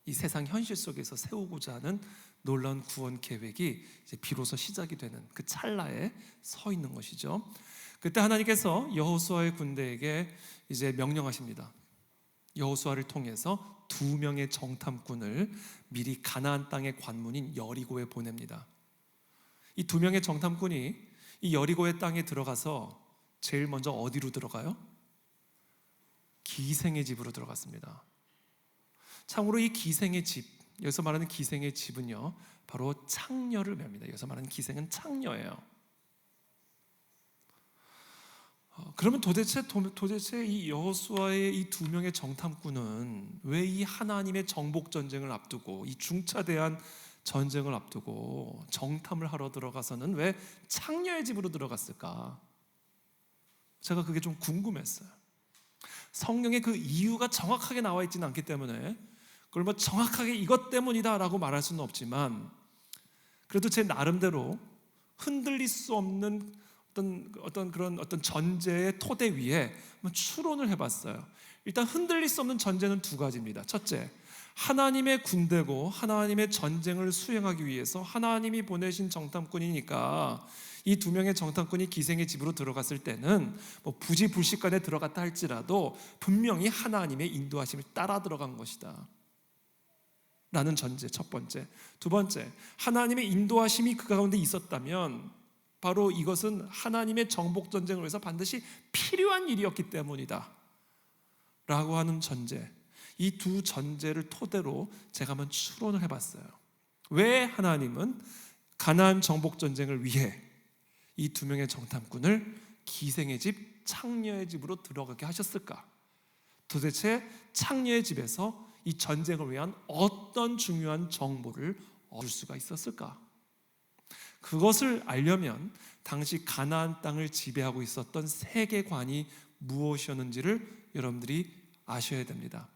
이 세상 현실 속에서 세우고자 하는 놀라운 구원 계획이 이제 비로소 시작이 되는 그 찰나에 서 있는 것이죠. 그때 하나님께서 여호수아의 군대에게 이제 명령하십니다. 여호수아를 통해서 2명의 정탐꾼을 미리 가나안 땅의 관문인 여리고에 보냅니다. 이 2명의 정탐꾼이 이 여리고의 땅에 들어가서 제일 먼저 어디로 들어가요? 기생의 집으로 들어갔습니다. 참고로 이 기생의 집, 여기서 말하는 기생의 집은요, 바로 창녀를 맵니다. 여기서 말하는 기생은 창녀예요. 그러면 도대체 이 여호수아의 이 두 명의 정탐꾼은 왜 이 하나님의 정복 전쟁을 앞두고, 이 중차대한 전쟁을 앞두고 정탐을 하러 들어가서는 왜 창녀의 집으로 들어갔을까? 제가 그게 좀 궁금했어요. 성경에 그 이유가 정확하게 나와 있지는 않기 때문에 그걸 뭐 정확하게 이것 때문이다라고 말할 수는 없지만, 그래도 제 나름대로 흔들릴 수 없는 어떤 전제의 토대 위에 한번 추론을 해봤어요. 일단 흔들릴 수 없는 전제는 두 가지입니다. 첫째, 하나님의 군대고 하나님의 전쟁을 수행하기 위해서 하나님이 보내신 정탐꾼이니까 이 두 명의 정탐꾼이 기생의 집으로 들어갔을 때는 뭐 부지불식간에 들어갔다 할지라도 분명히 하나님의 인도하심을 따라 들어간 것이다 라는 전제, 첫 번째. 두 번째, 하나님의 인도하심이 그 가운데 있었다면 바로 이것은 하나님의 정복 전쟁을 위해서 반드시 필요한 일이었기 때문이다 라고 하는 전제, 이 두 전제를 토대로 제가 한번 추론을 해봤어요. 왜 하나님은 가나안 정복 전쟁을 위해 이 두 명의 정탐꾼을 기생의 집, 창녀의 집으로 들어가게 하셨을까? 도대체 창녀의 집에서 이 전쟁을 위한 어떤 중요한 정보를 얻을 수가 있었을까? 그것을 알려면 당시 가나안 땅을 지배하고 있었던 세계관이 무엇이었는지를 여러분들이 아셔야 됩니다.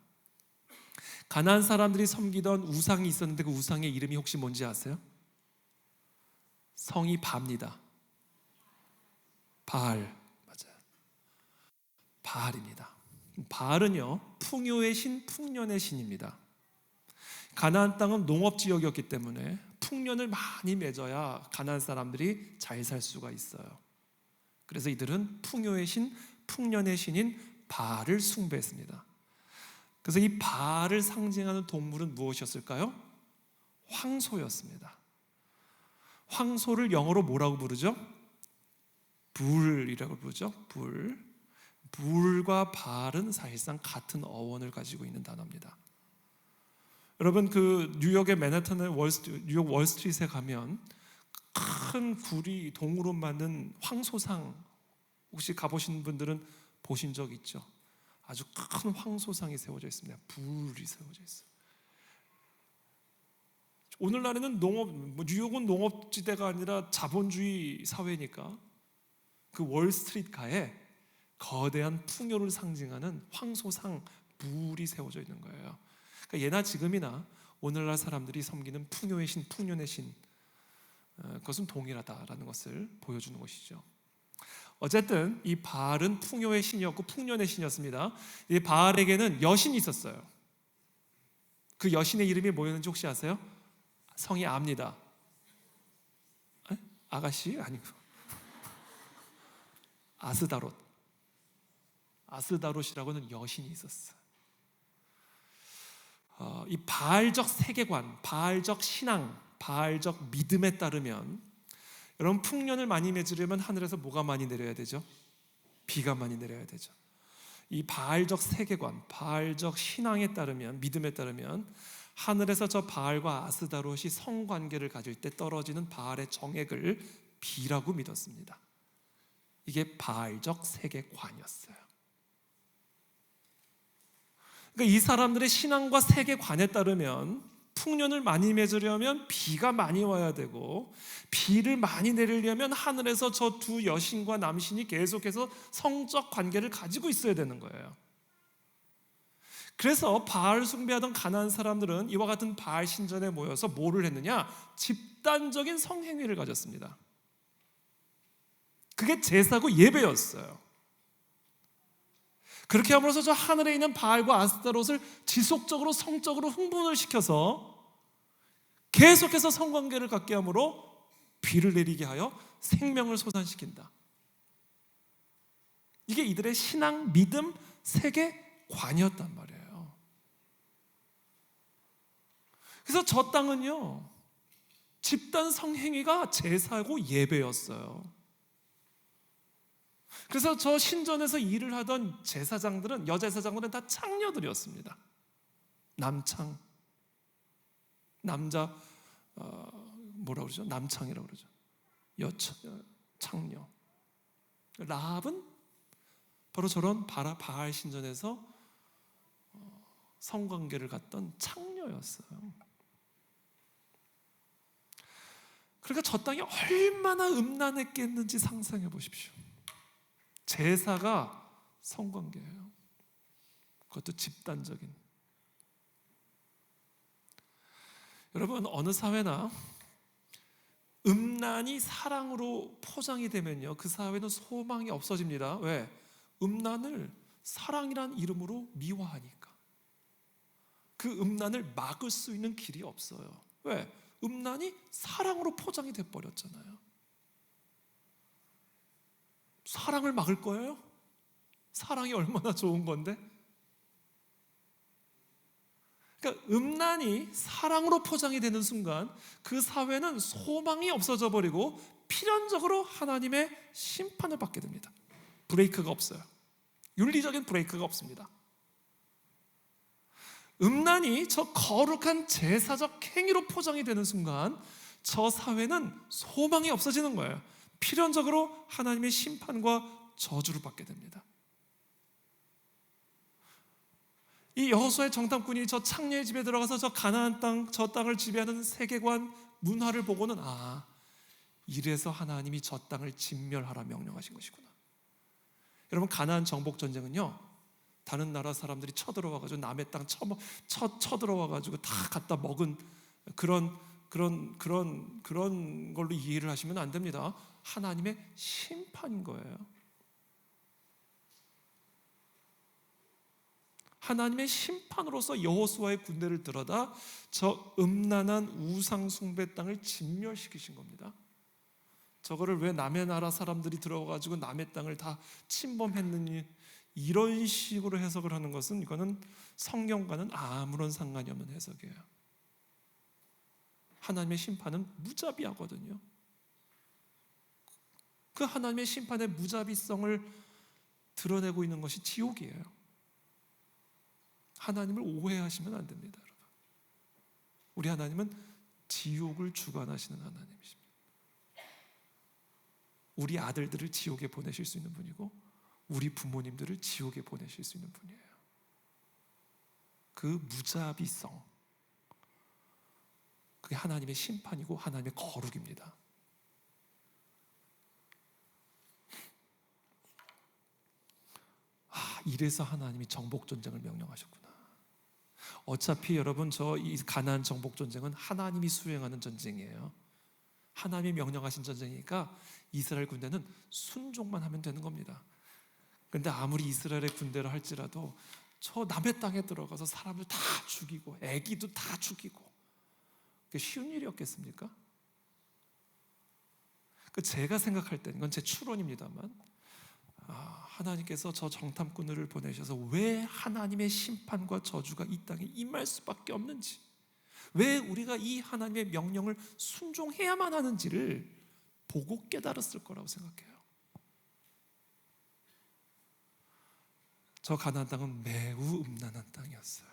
가나안 사람들이 섬기던 우상이 있었는데 그 우상의 이름이 혹시 뭔지 아세요? 성이 바입니다. 바알, 맞아요. 바알입니다. 바알은요, 풍요의 신, 풍년의 신입니다. 가나안 땅은 농업 지역이었기 때문에 풍년을 많이 맺어야 가나안 사람들이 잘 살 수가 있어요. 그래서 이들은 풍요의 신, 풍년의 신인 바알을 숭배했습니다. 그래서 이 바알을 상징하는 동물은 무엇이었을까요? 황소였습니다. 황소를 영어로 뭐라고 부르죠? 불이라고 부르죠. 불과 바알은 사실상 같은 어원을 가지고 있는 단어입니다. 여러분, 그 뉴욕의 맨해튼의 뉴욕 월스트리트에 가면 큰 구리 동으로 만든 황소상, 혹시 가보신 분들은 보신 적 있죠? 아주 큰 황소상이 세워져 있습니다. 불이 세워져 있어요. 오늘날에는 뉴욕은 농업지대가 아니라 자본주의 사회니까 그 월스트리트가에 거대한 풍요를 상징하는 황소상 불이 세워져 있는 거예요. 그러니까 예나 지금이나 오늘날 사람들이 섬기는 풍요의 신, 풍년의 신, 그것은 동일하다라는 것을 보여주는 것이죠. 어쨌든 이 바알은 풍요의 신이었고 풍년의 신이었습니다. 이 바알에게는 여신이 있었어요. 그 여신의 이름이 뭐였는지 혹시 아세요? 성이 아입니다. 아가씨? 아니고 아스다롯이라고는 여신이 있었어요. 이 바알적 세계관, 바알적 신앙, 바알적 믿음에 따르면 여러분, 풍년을 많이 맺으려면 하늘에서 뭐가 많이 내려야 되죠? 비가 많이 내려야 되죠. 이 바알적 세계관, 바알적 신앙에 따르면, 믿음에 따르면 하늘에서 저 바알과 아스다롯이 성관계를 가질 때 떨어지는 바알의 정액을 비라고 믿었습니다. 이게 바알적 세계관이었어요. 그러니까 이 사람들의 신앙과 세계관에 따르면 풍년을 많이 맺으려면 비가 많이 와야 되고, 비를 많이 내리려면 하늘에서 저 두 여신과 남신이 계속해서 성적 관계를 가지고 있어야 되는 거예요. 그래서 바알 숭배하던 가나안 사람들은 이와 같은 바알 신전에 모여서 뭐를 했느냐? 집단적인 성행위를 가졌습니다. 그게 제사고 예배였어요. 그렇게 함으로써 저 하늘에 있는 바알과 아스타롯을 지속적으로 성적으로 흥분을 시켜서 계속해서 성관계를 갖게 함으로 비를 내리게 하여 생명을 솟아시킨다. 이게 이들의 신앙, 믿음, 세계관이었단 말이에요. 그래서 저 땅은요, 집단 성행위가 제사고 예배였어요. 그래서 저 신전에서 일을 하던 제사장들은, 여제사장들은 다 창녀들이었습니다. 남창, 남자 뭐라 그러죠? 남창이라고 그러죠. 창녀. 라합은 바로 저런 바알 신전에서 성관계를 갖던 창녀였어요. 그러니까 저 땅이 얼마나 음란했겠는지 상상해 보십시오. 제사가 성관계예요. 그것도 집단적인. 여러분, 어느 사회나 음란이 사랑으로 포장이 되면요, 그 사회는 소망이 없어집니다. 왜? 음란을 사랑이란 이름으로 미화하니까. 그 음란을 막을 수 있는 길이 없어요. 왜? 음란이 사랑으로 포장이 돼버렸잖아요. 사랑을 막을 거예요? 사랑이 얼마나 좋은 건데? 그러니까 음란이 사랑으로 포장이 되는 순간 그 사회는 소망이 없어져 버리고 필연적으로 하나님의 심판을 받게 됩니다. 브레이크가 없어요. 윤리적인 브레이크가 없습니다. 음란이 저 거룩한 제사적 행위로 포장이 되는 순간 저 사회는 소망이 없어지는 거예요. 필연적으로 하나님의 심판과 저주를 받게 됩니다. 이 여호수아의 정탐꾼이 저 창녀의 집에 들어가서 저 가나안 땅, 저 땅을 지배하는 세계관 문화를 보고는 이래서 하나님이 저 땅을 진멸하라 명령하신 것이구나. 여러분, 가나안 정복 전쟁은요, 다른 나라 사람들이 쳐들어와가지고 남의 땅 쳐들어와가지고 다 갖다 먹은 그런 걸로 이해를 하시면 안 됩니다. 하나님의 심판인 거예요. 하나님의 심판으로서 여호수아의 군대를 들어다 저 음란한 우상 숭배 땅을 진멸시키신 겁니다. 저거를 왜 남의 나라 사람들이 들어가지고 남의 땅을 다 침범했느니 이런 식으로 해석을 하는 것은 이거는 성경과는 아무런 상관이 없는 해석이에요. 하나님의 심판은 무자비하거든요. 그 하나님의 심판의 무자비성을 드러내고 있는 것이 지옥이에요. 하나님을 오해하시면 안 됩니다, 여러분. 우리 하나님은 지옥을 주관하시는 하나님이십니다. 우리 아들들을 지옥에 보내실 수 있는 분이고 우리 부모님들을 지옥에 보내실 수 있는 분이에요. 그 무자비성, 그게 하나님의 심판이고 하나님의 거룩입니다. 이래서 하나님이 정복전쟁을 명령하셨구나. 어차피 여러분, 이 가나안 정복전쟁은 하나님이 수행하는 전쟁이에요. 하나님이 명령하신 전쟁이니까 이스라엘 군대는 순종만 하면 되는 겁니다. 그런데 아무리 이스라엘의 군대를 할지라도 저 남의 땅에 들어가서 사람을 다 죽이고 애기도 다 죽이고, 그게 쉬운 일이었겠습니까? 제가 생각할 때는, 이건 제 추론입니다만, 하나님께서 저 정탐꾼을 보내셔서 왜 하나님의 심판과 저주가 이 땅에 임할 수밖에 없는지, 왜 우리가 이 하나님의 명령을 순종해야만 하는지를 보고 깨달았을 거라고 생각해요. 저 가나안 땅은 매우 음란한 땅이었어요.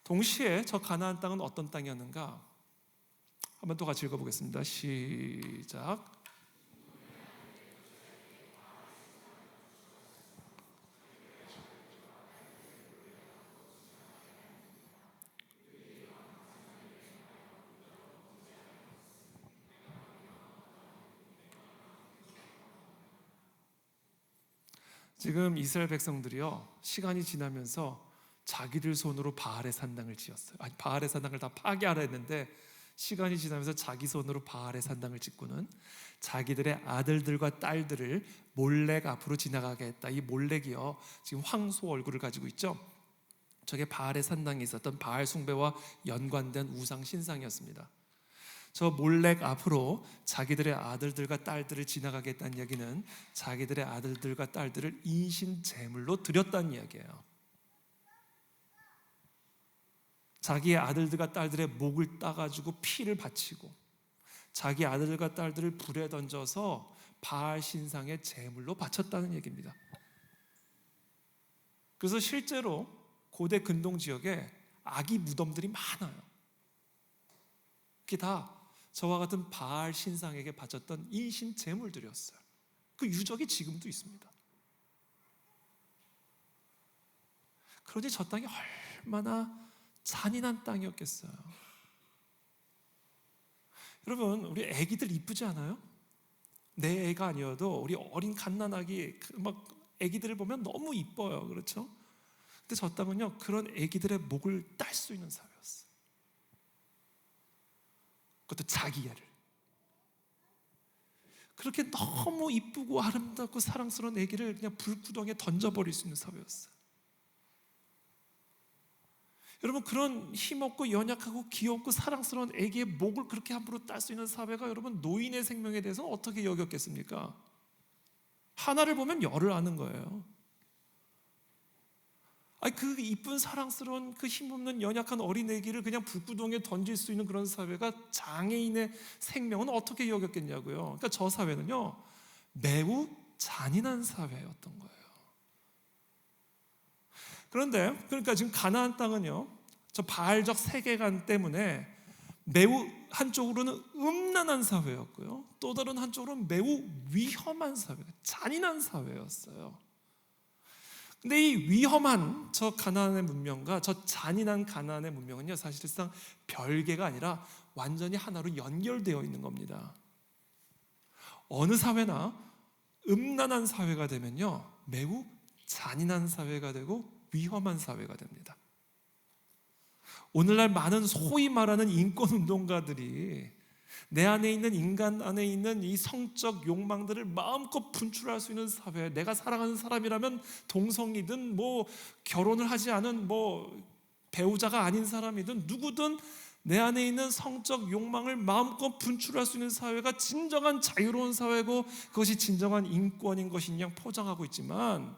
동시에 저 가나안 땅은 어떤 땅이었는가? 한번 또 같이 읽어보겠습니다. 시작. 지금 이스라엘 백성들이요, 시간이 지나면서 자기들 손으로 바알의 산당을 지었어요. 바알의 산당을 다 파괴하라 했는데 시간이 지나면서 자기 손으로 바알의 산당을 짓고는 자기들의 아들들과 딸들을 몰렉 앞으로 지나가게 했다. 이 몰렉이요, 지금 황소 얼굴을 가지고 있죠. 저게 바알의 산당에 있었던 바알 숭배와 연관된 우상 신상이었습니다. 저 몰렉 앞으로 자기들의 아들들과 딸들을 지나가게 했다는 이야기는 자기들의 아들들과 딸들을 인신 제물로 드렸다는 이야기예요. 자기의 아들들과 딸들의 목을 따가지고 피를 바치고 자기 아들들과 딸들을 불에 던져서 바알 신상의 제물로 바쳤다는 얘기입니다. 그래서 실제로 고대 근동 지역에 아기 무덤들이 많아요. 그게 다 저와 같은 바알 신상에게 바쳤던 인신 제물들이었어요. 그 유적이 지금도 있습니다. 그러니 저 땅이 얼마나 잔인한 땅이었겠어요. 여러분, 우리 애기들 이쁘지 않아요? 내 애가 아니어도 우리 어린 갓난아기 막 애기들을 보면 너무 이뻐요. 그렇죠? 근데 저 땅은요, 그런 애기들의 목을 딸 수 있는 사회였어요. 그것도 자기 애를. 그렇게 너무 이쁘고 아름답고 사랑스러운 애기를 그냥 불구덩이에 던져버릴 수 있는 사회였어요. 여러분, 그런 힘없고 연약하고 귀엽고 사랑스러운 애기의 목을 그렇게 함부로 딸 수 있는 사회가 여러분 노인의 생명에 대해서는 어떻게 여겼겠습니까? 하나를 보면 열을 아는 거예요. 아니, 그 이쁜 사랑스러운 그 힘없는 연약한 어린 애기를 그냥 불구덩이에 던질 수 있는 그런 사회가 장애인의 생명은 어떻게 여겼겠냐고요. 그러니까 저 사회는요, 매우 잔인한 사회였던 거예요. 그런데 그러니까 지금 가나안 땅은요, 저 바알적 세계관 때문에 매우 한쪽으로는 음란한 사회였고요, 또 다른 한쪽으로는 매우 위험한 사회, 잔인한 사회였어요. 근데 이 위험한 저 가나안의 문명과 저 잔인한 가나안의 문명은요, 사실상 별개가 아니라 완전히 하나로 연결되어 있는 겁니다. 어느 사회나 음란한 사회가 되면요, 매우 잔인한 사회가 되고 위험한 사회가 됩니다. 오늘날 많은 소위 말하는 인권운동가들이 내 안에 있는, 인간 안에 있는 이 성적 욕망들을 마음껏 분출할 수 있는 사회, 내가 사랑하는 사람이라면 동성이든 뭐 결혼을 하지 않은 뭐 배우자가 아닌 사람이든 누구든 내 안에 있는 성적 욕망을 마음껏 분출할 수 있는 사회가 진정한 자유로운 사회고 그것이 진정한 인권인 것인 양 포장하고 있지만,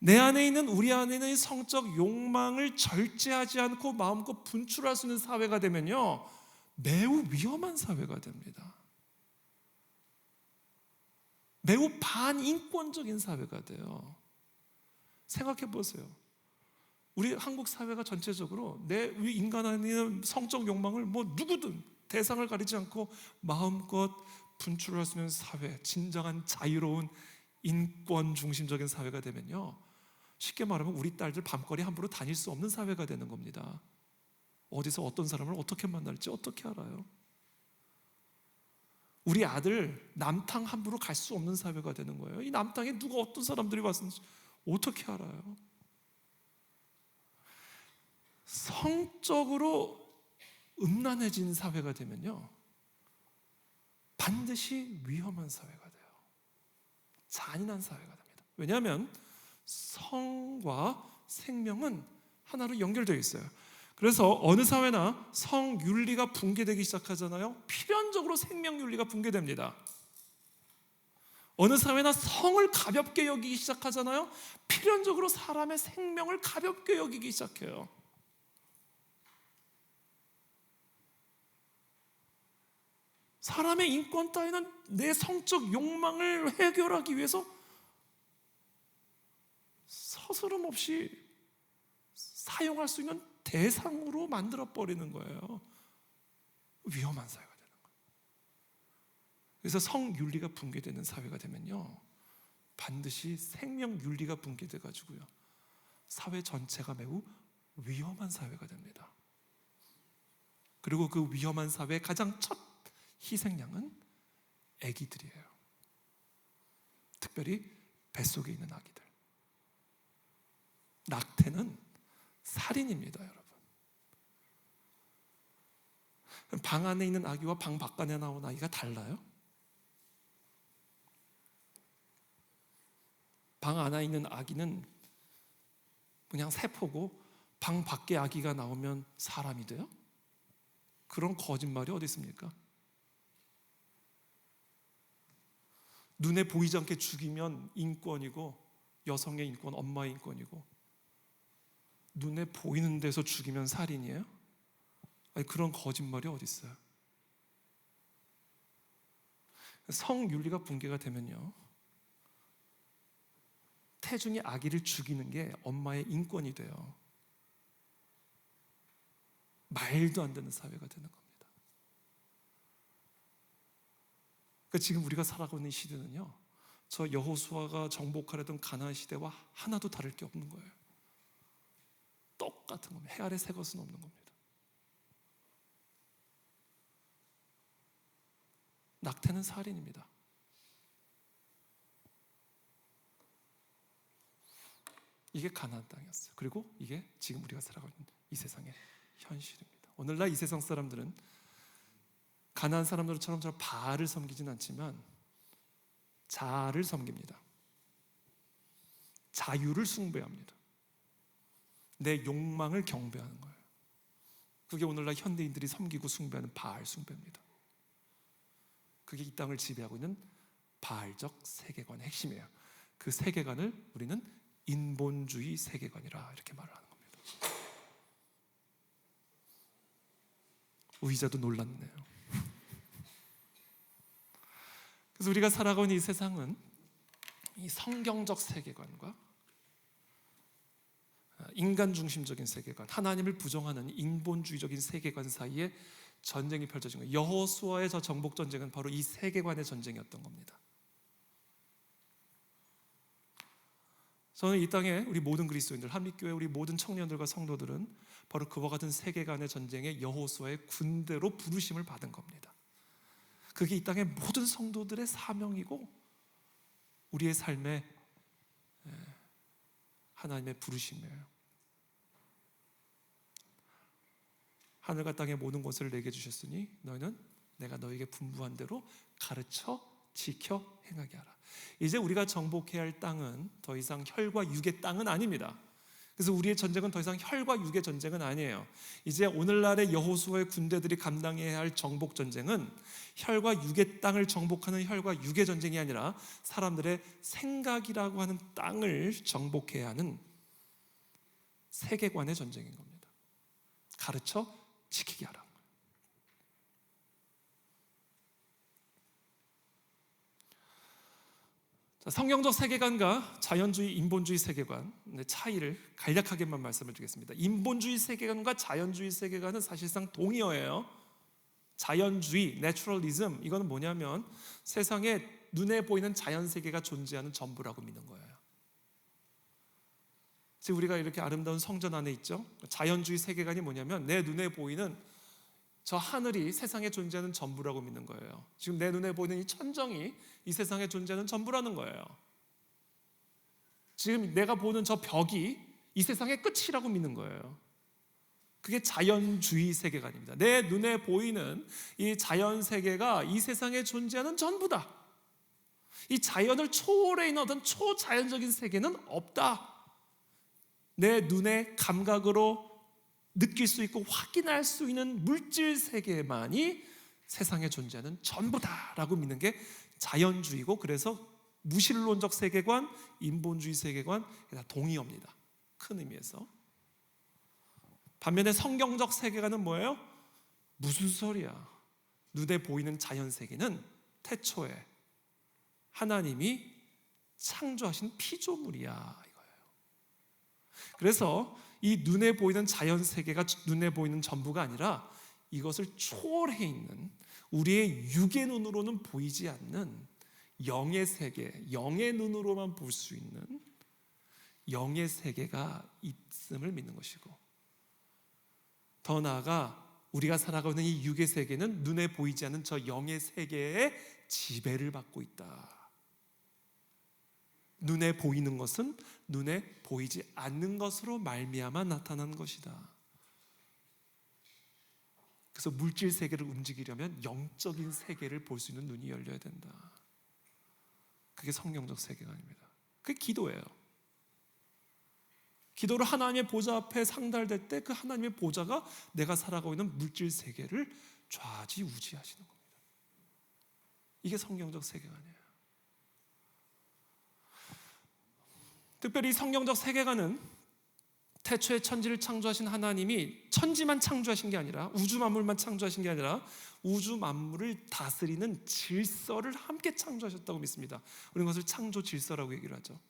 내 안에 있는, 우리 안에 있는 성적 욕망을 절제하지 않고 마음껏 분출할 수 있는 사회가 되면요, 매우 위험한 사회가 됩니다. 매우 반인권적인 사회가 돼요. 생각해 보세요. 우리 한국 사회가 전체적으로 우리 인간 안에 있는 성적 욕망을 뭐 누구든 대상을 가리지 않고 마음껏 분출할 수 있는 사회, 진정한 자유로운 인권 중심적인 사회가 되면요, 쉽게 말하면 우리 딸들 밤거리 함부로 다닐 수 없는 사회가 되는 겁니다. 어디서 어떤 사람을 어떻게 만날지 어떻게 알아요? 우리 아들 남탕 함부로 갈 수 없는 사회가 되는 거예요. 이 남탕에 누가 어떤 사람들이 왔는지 어떻게 알아요? 성적으로 음란해진 사회가 되면요, 반드시 위험한 사회가 돼요. 잔인한 사회가 됩니다. 왜냐하면 성과 생명은 하나로 연결되어 있어요. 그래서 어느 사회나 성윤리가 붕괴되기 시작하잖아요. 필연적으로 생명윤리가 붕괴됩니다. 어느 사회나 성을 가볍게 여기기 시작하잖아요. 필연적으로 사람의 생명을 가볍게 여기기 시작해요. 사람의 인권 따위는 내 성적 욕망을 해결하기 위해서 서스럼 없이 사용할 수 있는 대상으로 만들어버리는 거예요. 위험한 사회가 되는 거예요. 그래서 성윤리가 붕괴되는 사회가 되면요, 반드시 생명윤리가 붕괴돼가지고요, 사회 전체가 매우 위험한 사회가 됩니다. 그리고 그 위험한 사회의 가장 첫 희생양은 아기들이에요. 특별히 뱃속에 있는 아기들. 낙태는 살인입니다, 여러분. 방 안에 있는 아기와 방 바깥에 나온 아기가 달라요? 방 안에 있는 아기는 그냥 세포고 방 밖에 아기가 나오면 사람이 돼요? 그런 거짓말이 어디 있습니까? 눈에 보이지 않게 죽이면 인권이고, 여성의 인권, 엄마의 인권이고, 눈에 보이는 데서 죽이면 살인이에요? 아니, 그런 거짓말이 어디 있어요? 성윤리가 붕괴가 되면요, 태중의 아기를 죽이는 게 엄마의 인권이 돼요. 말도 안 되는 사회가 되는 겁니다. 그러니까 지금 우리가 살아가고 있는 시대는요, 저 여호수아가 정복하려던 가나안 시대와 하나도 다를 게 없는 거예요. 똑같은 겁니다. 해 아래 새 것은 없는 겁니다. 낙태는 살인입니다. 이게 가나안 땅이었어요. 그리고 이게 지금 우리가 살아가고 있는 이 세상의 현실입니다. 오늘날 이 세상 사람들은 가나안 사람들처럼 바알을 섬기진 않지만 자아를 섬깁니다. 자유를 숭배합니다. 내 욕망을 경배하는 거예요. 그게 오늘날 현대인들이 섬기고 숭배하는 바알 숭배입니다. 그게 이 땅을 지배하고 있는 바알적 세계관의 핵심이에요. 그 세계관을 우리는 인본주의 세계관이라 이렇게 말을 하는 겁니다. 의자도 놀랐네요. 그래서 우리가 살아가고 있는 이 세상은 이 성경적 세계관과 인간 중심적인 세계관, 하나님을 부정하는 인본주의적인 세계관 사이에 전쟁이 펼쳐진 거예요. 여호수아의 저 정복 전쟁은 바로 이 세계관의 전쟁이었던 겁니다. 저는 이 땅에 우리 모든 그리스도인들, 한빛교회 우리 모든 청년들과 성도들은 바로 그와 같은 세계관의 전쟁에 여호수아의 군대로 부르심을 받은 겁니다. 그게 이 땅의 모든 성도들의 사명이고 우리의 삶의 하나님의 부르심이에요. 하늘과 땅의 모든 것을 내게 주셨으니 너희는 내가 너에게 분부한 대로 가르쳐 지켜 행하게 하라. 이제 우리가 정복해야 할 땅은 더 이상 혈과 육의 땅은 아닙니다. 그래서 우리의 전쟁은 더 이상 혈과 육의 전쟁은 아니에요. 이제 오늘날의 여호수아의 군대들이 감당해야 할 정복 전쟁은 혈과 육의 땅을 정복하는 혈과 육의 전쟁이 아니라 사람들의 생각이라고 하는 땅을 정복해야 하는 세계관의 전쟁인 겁니다. 가르쳐 지키게 하라. 성경적 세계관과 자연주의, 인본주의 세계관의 차이를 간략하게만 말씀을 드리겠습니다. 인본주의 세계관과 자연주의 세계관은 사실상 동의어예요. 자연주의, 내추럴리즘, 이거는 뭐냐면 세상에 눈에 보이는 자연 세계가 존재하는 전부라고 믿는 거예요. 지금 우리가 이렇게 아름다운 성전 안에 있죠. 자연주의 세계관이 뭐냐면 내 눈에 보이는 저 하늘이 세상에 존재하는 전부라고 믿는 거예요. 지금 내 눈에 보이는 이 천정이 이 세상에 존재하는 전부라는 거예요. 지금 내가 보는 저 벽이 이 세상의 끝이라고 믿는 거예요. 그게 자연주의 세계관입니다. 내 눈에 보이는 이 자연 세계가 이 세상에 존재하는 전부다. 이 자연을 초월해 있는 어떤 초자연적인 세계는 없다. 내 눈의 감각으로 느낄 수 있고 확인할 수 있는 물질 세계만이 세상에 존재하는 전부다라고 믿는 게 자연주의고, 그래서 무신론적 세계관, 인본주의 세계관 다 동의어입니다. 큰 의미에서. 반면에 성경적 세계관은 뭐예요? 무슨 소리야? 눈에 보이는 자연 세계는 태초에 하나님이 창조하신 피조물이야 이거예요. 그래서 이 눈에 보이는 자연 세계가 눈에 보이는 전부가 아니라 이것을 초월해 있는 우리의 육의 눈으로는 보이지 않는 영의 세계, 영의 눈으로만 볼 수 있는 영의 세계가 있음을 믿는 것이고, 더 나아가 우리가 살아가고 있는 이 육의 세계는 눈에 보이지 않는 저 영의 세계의 지배를 받고 있다. 눈에 보이는 것은 눈에 보이지 않는 것으로 말미암아 나타난 것이다. 그래서 물질 세계를 움직이려면 영적인 세계를 볼 수 있는 눈이 열려야 된다. 그게 성경적 세계관입니다. 그게 기도예요. 기도를 하나님의 보좌 앞에 상달될 때 그 하나님의 보좌가 내가 살아가고 있는 물질 세계를 좌지우지하시는 겁니다. 이게 성경적 세계관이에요. 특별히 성경적 세계관은 태초에 천지를 창조하신 하나님이 천지만 창조하신 게 아니라 우주 만물만 창조하신 게 아니라 우주 만물을 다스리는 질서를 함께 창조하셨다고 믿습니다. 우리는 그것을 창조 질서라고 얘기를 하죠.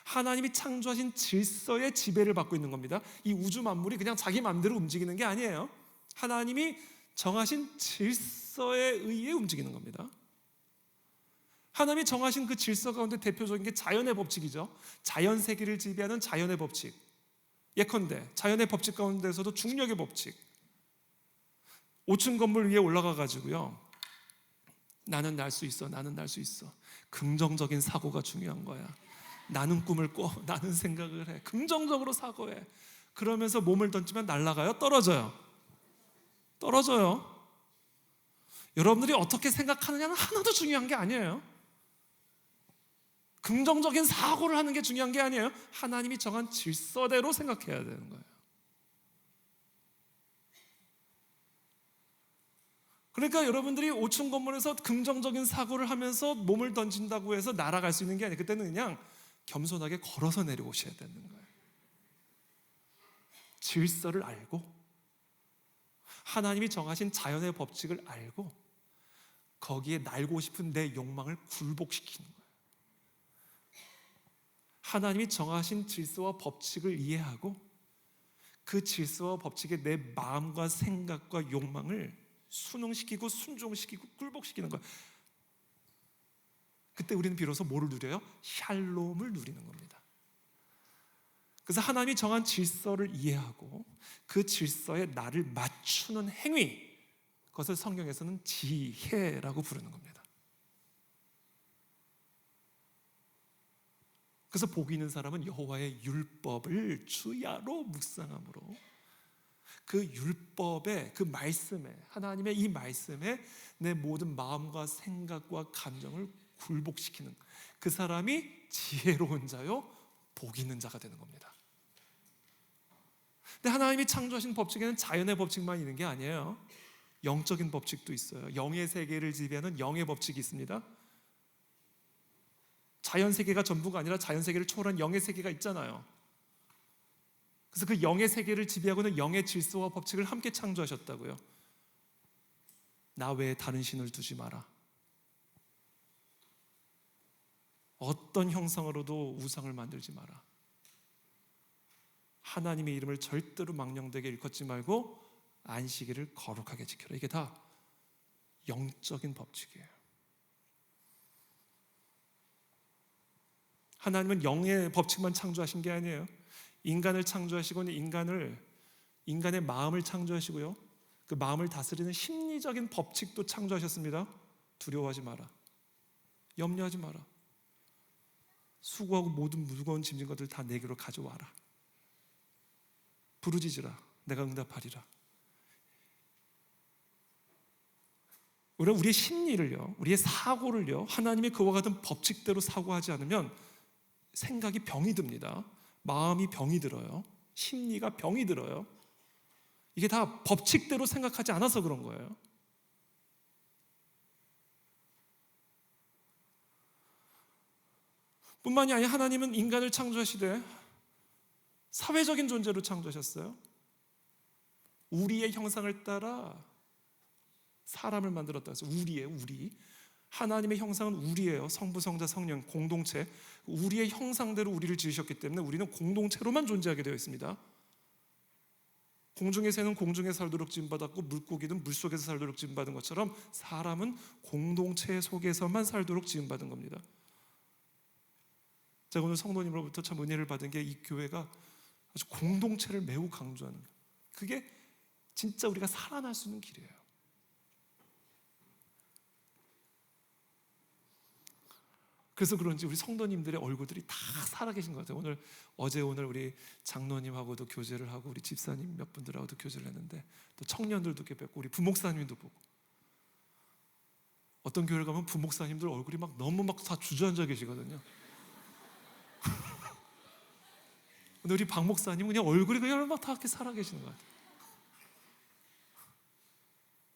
하나님이 창조하신 질서의 지배를 받고 있는 겁니다. 이 우주 만물이 그냥 자기 마음대로 움직이는 게 아니에요. 하나님이 정하신 질서에 의해 움직이는 겁니다. 하나님이 정하신 그 질서 가운데 대표적인 게 자연의 법칙이죠. 자연 세계를 지배하는 자연의 법칙. 예컨대 자연의 법칙 가운데서도 중력의 법칙. 5층 건물 위에 올라가 가지고요, 나는 날 수 있어, 나는 날 수 있어. 긍정적인 사고가 중요한 거야. 나는 꿈을 꿔, 나는 생각을 해. 긍정적으로 사고해. 그러면서 몸을 던지면 날아가요? 떨어져요? 떨어져요. 여러분들이 어떻게 생각하느냐는 하나도 중요한 게 아니에요. 긍정적인 사고를 하는 게 중요한 게 아니에요. 하나님이 정한 질서대로 생각해야 되는 거예요. 그러니까 여러분들이 5층 건물에서 긍정적인 사고를 하면서 몸을 던진다고 해서 날아갈 수 있는 게 아니에요. 그때는 그냥 겸손하게 걸어서 내려오셔야 되는 거예요. 질서를 알고 하나님이 정하신 자연의 법칙을 알고 거기에 날고 싶은 내 욕망을 굴복시키는 거예요. 하나님이 정하신 질서와 법칙을 이해하고 그 질서와 법칙에 내 마음과 생각과 욕망을 순응시키고 순종시키고 굴복시키는 거예요. 그때 우리는 비로소 뭐를 누려요? 샬롬을 누리는 겁니다. 그래서 하나님이 정한 질서를 이해하고 그 질서에 나를 맞추는 행위, 그것을 성경에서는 지혜라고 부르는 겁니다. 그래서 복이 있는 사람은 여호와의 율법을 주야로 묵상함으로 그 율법에, 그 말씀에, 하나님의 이 말씀에 내 모든 마음과 생각과 감정을 굴복시키는 그 사람이 지혜로운 자요 복 있는 자가 되는 겁니다. 근데 하나님이 창조하신 법칙에는 자연의 법칙만 있는 게 아니에요. 영적인 법칙도 있어요. 영의 세계를 지배하는 영의 법칙이 있습니다. 자연 세계가 전부가 아니라 자연 세계를 초월한 영의 세계가 있잖아요. 그래서 그 영의 세계를 지배하고는 영의 질서와 법칙을 함께 창조하셨다고요. 나 외에 다른 신을 두지 마라. 어떤 형상으로도 우상을 만들지 마라. 하나님의 이름을 절대로 망령되게 일컫지 말고 안식일을 거룩하게 지켜라. 이게 다 영적인 법칙이에요. 하나님은 영의 법칙만 창조하신 게 아니에요. 인간을 창조하시고는 인간의 마음을 창조하시고요, 그 마음을 다스리는 심리적인 법칙도 창조하셨습니다. 두려워하지 마라. 염려하지 마라. 수고하고 모든 무거운 짐진 것들 다 내게로 가져와라. 부르짖으라. 내가 응답하리라. 우리의 심리를요, 우리의 사고를요, 하나님의 그와 같은 법칙대로 사고하지 않으면 생각이 병이 듭니다. 마음이 병이 들어요. 심리가 병이 들어요. 이게 다 법칙대로 생각하지 않아서 그런 거예요. 뿐만이 아니라 하나님은 인간을 창조하시되 사회적인 존재로 창조하셨어요. 우리의 형상을 따라 사람을 만들었다 해서 우리. 하나님의 형상은 우리예요. 성부, 성자, 성령, 공동체. 우리의 형상대로 우리를 지으셨기 때문에 우리는 공동체로만 존재하게 되어 있습니다. 공중의 새는 공중에 살도록 지음받았고 물고기는 물속에서 살도록 지음받은 것처럼 사람은 공동체 속에서만 살도록 지음받은 겁니다. 제가 오늘 성도님으로부터 참 은혜를 받은 게 이 교회가 아주 공동체를 매우 강조하는 거예요. 그게 진짜 우리가 살아날 수 있는 길이에요. 그래서 그런지 우리 성도님들의 얼굴들이 다 살아계신 것 같아요. 오늘 우리 장로님하고도 교제를 하고 우리 집사님 몇 분들하고도 교제를 했는데 또 청년들도 이렇게 뵙고 우리 부목사님도 보고, 어떤 교회를 가면 부목사님들 얼굴이 너무 다 주저앉아 계시거든요. 근데 우리 박 목사님은 그냥 얼굴이 그냥 다 이렇게 살아계시는 것 같아요.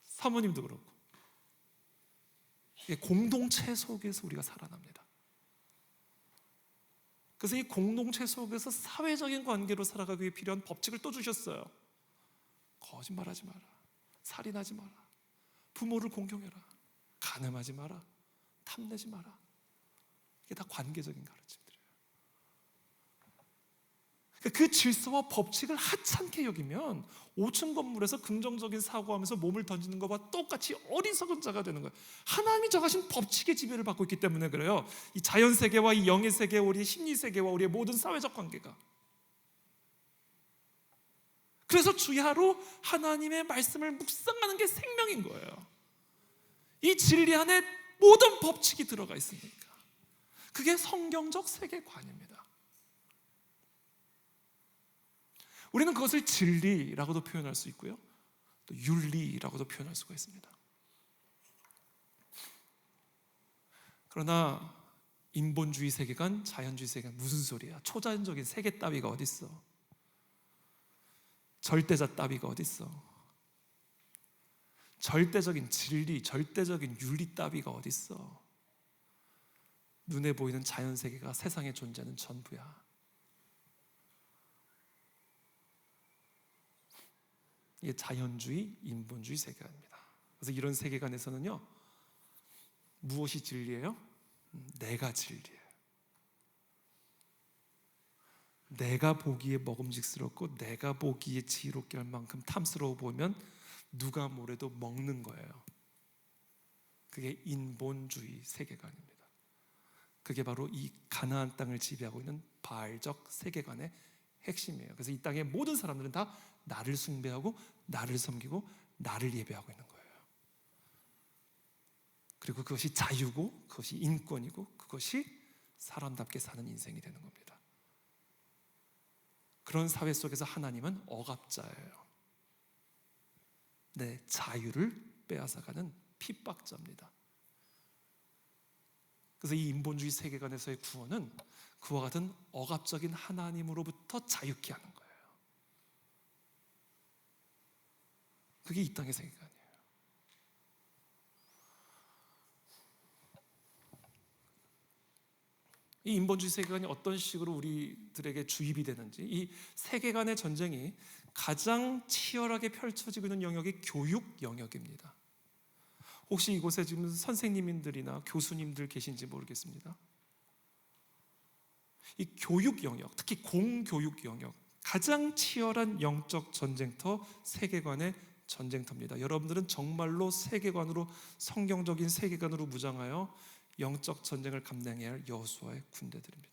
사모님도 그렇고. 공동체 속에서 우리가 살아납니다. 그래서 이 공동체 속에서 사회적인 관계로 살아가기 위해 필요한 법칙을 또 주셨어요. 거짓말하지 마라. 살인하지 마라. 부모를 공경해라. 간음하지 마라. 탐내지 마라. 이게 다 관계적인 가르침들이에요. 그 질서와 법칙을 하찮게 여기면 5층 건물에서 긍정적인 사고하면서 몸을 던지는 것과 똑같이 어리석은 자가 되는 거예요. 하나님이 정하신 법칙의 지배를 받고 있기 때문에 그래요. 이 자연 세계와 이 영의 세계, 우리의 심리 세계와 우리의 모든 사회적 관계가. 그래서 주야로 하나님의 말씀을 묵상하는 게 생명인 거예요. 이 진리 안에 모든 법칙이 들어가 있으니까. 그게 성경적 세계관입니다. 우리는 그것을 진리라고도 표현할 수 있고요, 또 윤리라고도 표현할 수가 있습니다. 그러나 인본주의 세계관, 자연주의 세계관 무슨 소리야? 초자연적인 세계 따위가 어디 있어? 절대자 따위가 어디 있어? 절대적인 진리, 절대적인 윤리 따위가 어디 있어? 눈에 보이는 자연 세계가 세상에 존재하는 전부야. 이게 자연주의, 인본주의 세계관입니다. 그래서 이런 세계관에서는요, 무엇이 진리예요? 내가 진리예요. 내가 보기에 먹음직스럽고 내가 보기에 지혜롭게 할 만큼 탐스러워 보이면 누가 뭐래도 먹는 거예요. 그게 인본주의 세계관입니다. 그게 바로 이 가나안 땅을 지배하고 있는 바알적 세계관의 핵심이에요. 그래서 이 땅의 모든 사람들은 다 나를 숭배하고 나를 섬기고 나를 예배하고 있는 거예요. 그리고 그것이 자유고 그것이 인권이고 그것이 사람답게 사는 인생이 되는 겁니다. 그런 사회 속에서 하나님은 억압자예요. 내 자유를 빼앗아가는 핍박자입니다. 그래서 이 인본주의 세계관에서의 구원은 그와 같은 억압적인 하나님으로부터 자유케 하는 거예요. 그게 이 땅의 세계관이에요. 이 인본주의 세계관이 어떤 식으로 우리들에게 주입이 되는지, 이 세계관의 전쟁이 가장 치열하게 펼쳐지고 있는 영역이 교육 영역입니다. 혹시 이곳에 지금 선생님들이나 교수님들 계신지 모르겠습니다. 이 교육 영역, 특히 공교육 영역, 가장 치열한 영적 전쟁터, 세계관의 전쟁터입니다. 여러분들은 정말로 세계관으로, 성경적인 세계관으로 무장하여 영적 전쟁을 감당해야 할 여호수아의 군대들입니다.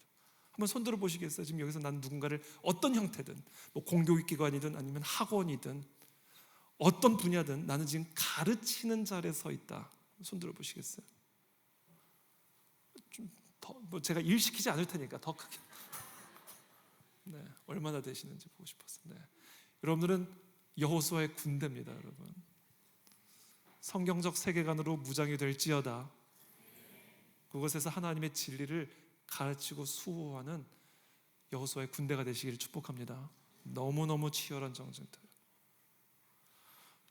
한번 손들어 보시겠어요? 지금 여기서 난 누군가를 어떤 형태든, 뭐 공교육기관이든 아니면 학원이든 어떤 분야든 나는 지금 가르치는 자리에 서 있다. 손들어 보시겠어요? 좀 더, 뭐 제가 일 시키지 않을 테니까 더 크게. 네, 얼마나 되시는지 보고 싶었어요. 네. 여러분들은 여호수아의 군대입니다, 여러분. 성경적 세계관으로 무장이 될지어다. 그곳에서 하나님의 진리를 가르치고 수호하는 여호수아의 군대가 되시기를 축복합니다. 너무너무 치열한 전쟁터예요.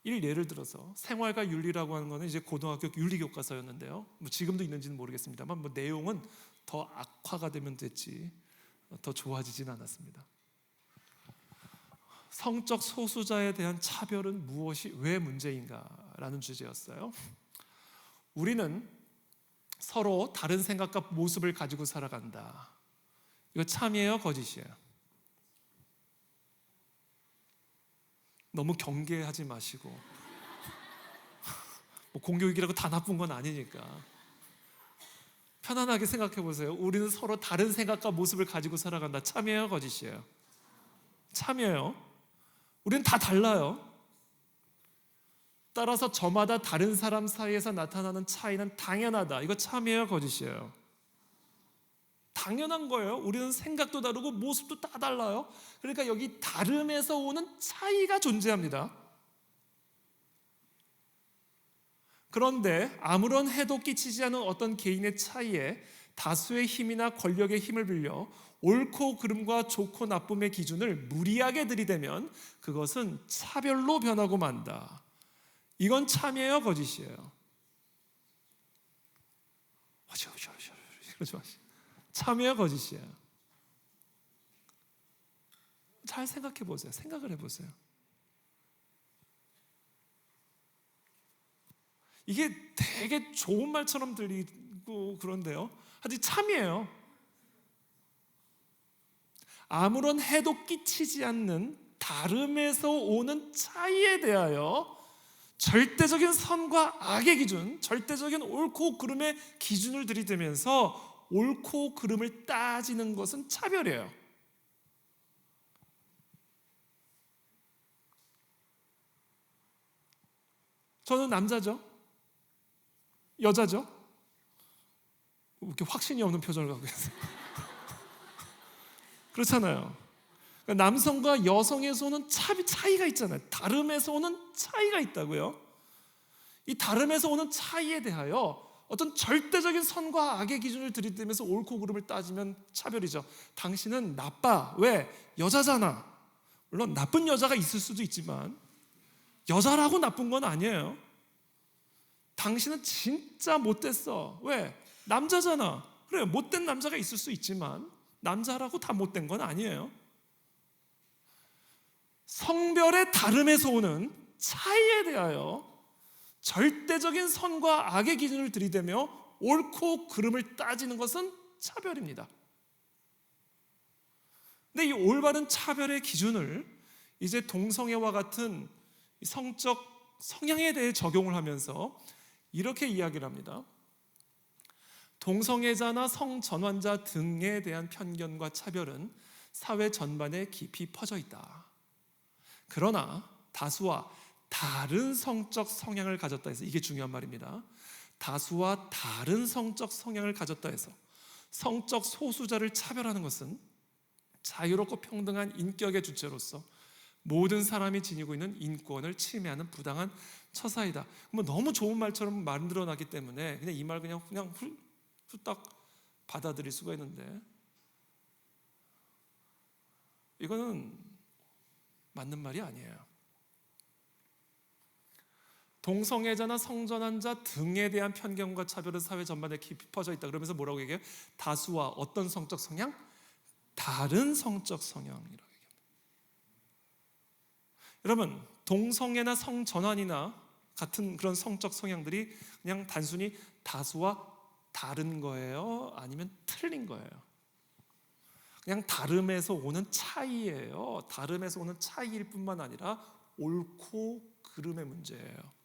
예를 들어서 생활과 윤리라고 하는 것은 이제 고등학교 윤리교과서였는데요. 뭐 지금도 있는지는 모르겠습니다만 뭐 내용은 더 악화가 되면 됐지 더 좋아지진 않았습니다. 성적 소수자에 대한 차별은 무엇이 왜 문제인가라는 주제였어요. 우리는 서로 다른 생각과 모습을 가지고 살아간다. 이거 참이에요, 거짓이에요? 너무 경계하지 마시고 뭐 공교육이라고 다 나쁜 건 아니니까 편안하게 생각해 보세요. 우리는 서로 다른 생각과 모습을 가지고 살아간다. 참이에요, 거짓이에요? 참이에요. 우리는 다 달라요. 따라서 저마다 다른 사람 사이에서 나타나는 차이는 당연하다. 이거 참이에요, 거짓이에요? 당연한 거예요. 우리는 생각도 다르고 모습도 다 달라요. 그러니까 여기 다름에서 오는 차이가 존재합니다. 그런데 아무런 해도 끼치지 않은 어떤 개인의 차이에 다수의 힘이나 권력의 힘을 빌려 옳고 그름과 좋고 나쁨의 기준을 무리하게 들이대면 그것은 차별로 변하고 만다. 이건 참이에요, 거짓이에요? 그러지 마시고. 참이에요, 거짓이에요? 잘 생각해 보세요. 생각을 해보세요. 이게 되게 좋은 말처럼 들리고 그런데요, 아직 참이에요. 아무런 해도 끼치지 않는 다름에서 오는 차이에 대하여 절대적인 선과 악의 기준, 절대적인 옳고 그름의 기준을 들이대면서 옳고 그름을 따지는 것은 차별이에요. 저는 남자죠? 여자죠? 이렇게 확신이 없는 표정을 갖고 있어요. 그렇잖아요. 그러니까 남성과 여성에서 오는 차이가 있잖아요. 다름에서 오는 차이가 있다고요. 이 다름에서 오는 차이에 대하여 어떤 절대적인 선과 악의 기준을 들이대면서 옳고 그름을 따지면 차별이죠. 당신은 나빠. 왜? 여자잖아. 물론 나쁜 여자가 있을 수도 있지만 여자라고 나쁜 건 아니에요. 당신은 진짜 못됐어. 왜? 남자잖아. 그래, 못된 남자가 있을 수 있지만 남자라고 다 못된 건 아니에요. 성별의 다름에서 오는 차이에 대하여 절대적인 선과 악의 기준을 들이대며 옳고 그름을 따지는 것은 차별입니다. 근데 이 올바른 차별의 기준을 이제 동성애와 같은 성적 성향에 대해 적용을 하면서 이렇게 이야기를 합니다. 동성애자나 성전환자 등에 대한 편견과 차별은 사회 전반에 깊이 퍼져 있다. 그러나 다수와 다른 성적 성향을 가졌다 해서, 이게 중요한 말입니다. 다수와 다른 성적 성향을 가졌다 해서 성적 소수자를 차별하는 것은 자유롭고 평등한 인격의 주체로서 모든 사람이 지니고 있는 인권을 침해하는 부당한 처사이다. 뭐 너무 좋은 말처럼 만들어놨기 때문에 그냥 이 말 그냥 후딱 받아들일 수가 있는데, 이거는 맞는 말이 아니에요. 동성애자나 성전환자 등에 대한 편견과 차별은 사회 전반에 깊이 퍼져 있다. 그러면서 뭐라고 얘기해요? 다수와 어떤 성적 성향? 다른 성적 성향이라고 얘기합니다. 여러분, 동성애나 성전환이나 같은 그런 성적 성향들이 그냥 단순히 다수와 다른 거예요? 아니면 틀린 거예요? 그냥 다름에서 오는 차이예요. 다름에서 오는 차이일 뿐만 아니라 옳고 그름의 문제예요.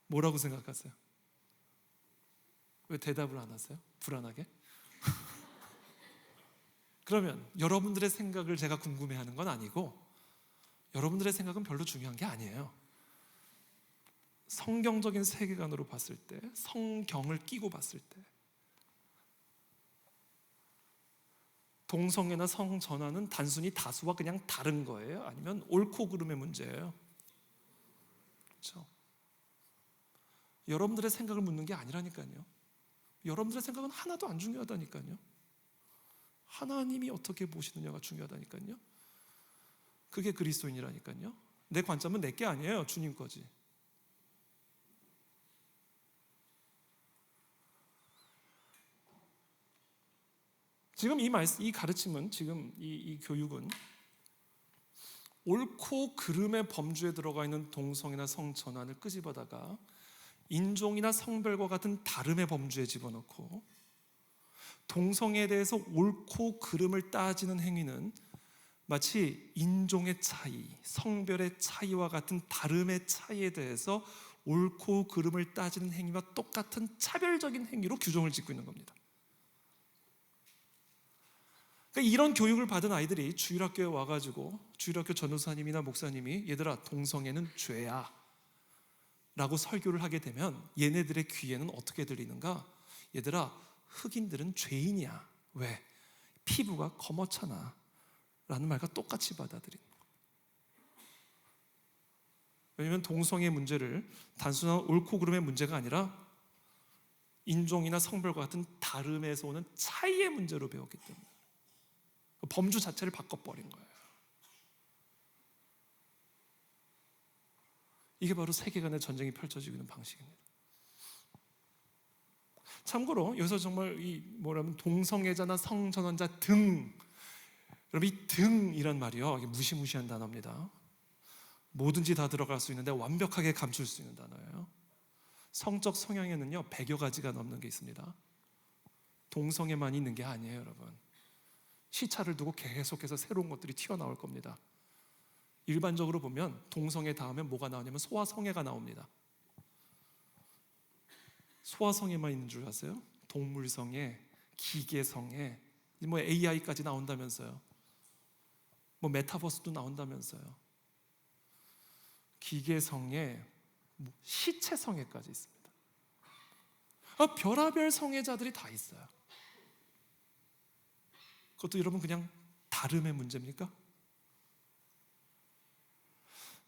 뭐라고 생각하세요? 왜 대답을 안 하세요? 불안하게? 그러면 여러분들의 생각을 제가 궁금해하는 건 아니고, 여러분들의 생각은 별로 중요한 게 아니에요. 성경적인 세계관으로 봤을 때, 성경을 끼고 봤을 때 동성애나 성전환은 단순히 다수와 그냥 다른 거예요? 아니면 옳고 그름의 문제예요? 그렇죠? 여러분들의 생각을 묻는 게 아니라니까요. 여러분들의 생각은 하나도 안 중요하다니까요. 하나님이 어떻게 보시느냐가 중요하다니까요. 그게 그리스도인이라니까요. 내 관점은 내 게 아니에요. 주님 거지. 지금 이 가르침은, 지금 이 교육은 옳고 그름의 범주에 들어가 있는 동성이나 성전환을 끄집어다가 인종이나 성별과 같은 다름의 범주에 집어넣고, 동성애에 대해서 옳고 그름을 따지는 행위는 마치 인종의 차이, 성별의 차이와 같은 다름의 차이에 대해서 옳고 그름을 따지는 행위와 똑같은 차별적인 행위로 규정을 짓고 있는 겁니다. 그러니까 이런 교육을 받은 아이들이 주일학교에 와가지고 주일학교 전도사님이나 목사님이 얘들아 동성애는 죄야 라고 설교를 하게 되면 얘네들의 귀에는 어떻게 들리는가? 얘들아, 흑인들은 죄인이야. 왜? 피부가 검었잖아 라는 말과 똑같이 받아들이는 거예요. 왜냐하면 동성애 문제를 단순한 옳고 그름의 문제가 아니라 인종이나 성별과 같은 다름에서 오는 차이의 문제로 배웠기 때문에 범주 자체를 바꿔버린 거예요. 이게 바로 세계관의 전쟁이 펼쳐지고 있는 방식입니다. 참고로 여기서 정말 동성애자나 성전환자 등, 여러분 이 등이란 말이요, 이게 무시무시한 단어입니다. 뭐든지 다 들어갈 수 있는데 완벽하게 감출 수 있는 단어예요. 성적 성향에는요 100여 가지가 넘는 게 있습니다. 동성애만 있는 게 아니에요, 여러분. 시차를 두고 계속해서 새로운 것들이 튀어나올 겁니다. 일반적으로 보면 동성애 다음에 뭐가 나오냐면 소아성애가 나옵니다. 소아성애만 있는 줄 아세요? 동물성애, 기계성애, 뭐 AI까지 나온다면서요. 뭐 메타버스도 나온다면서요. 기계성애, 뭐 시체성애까지 있습니다. 별하별 성애자들이 다 있어요. 그것도 여러분 그냥 다름의 문제입니까?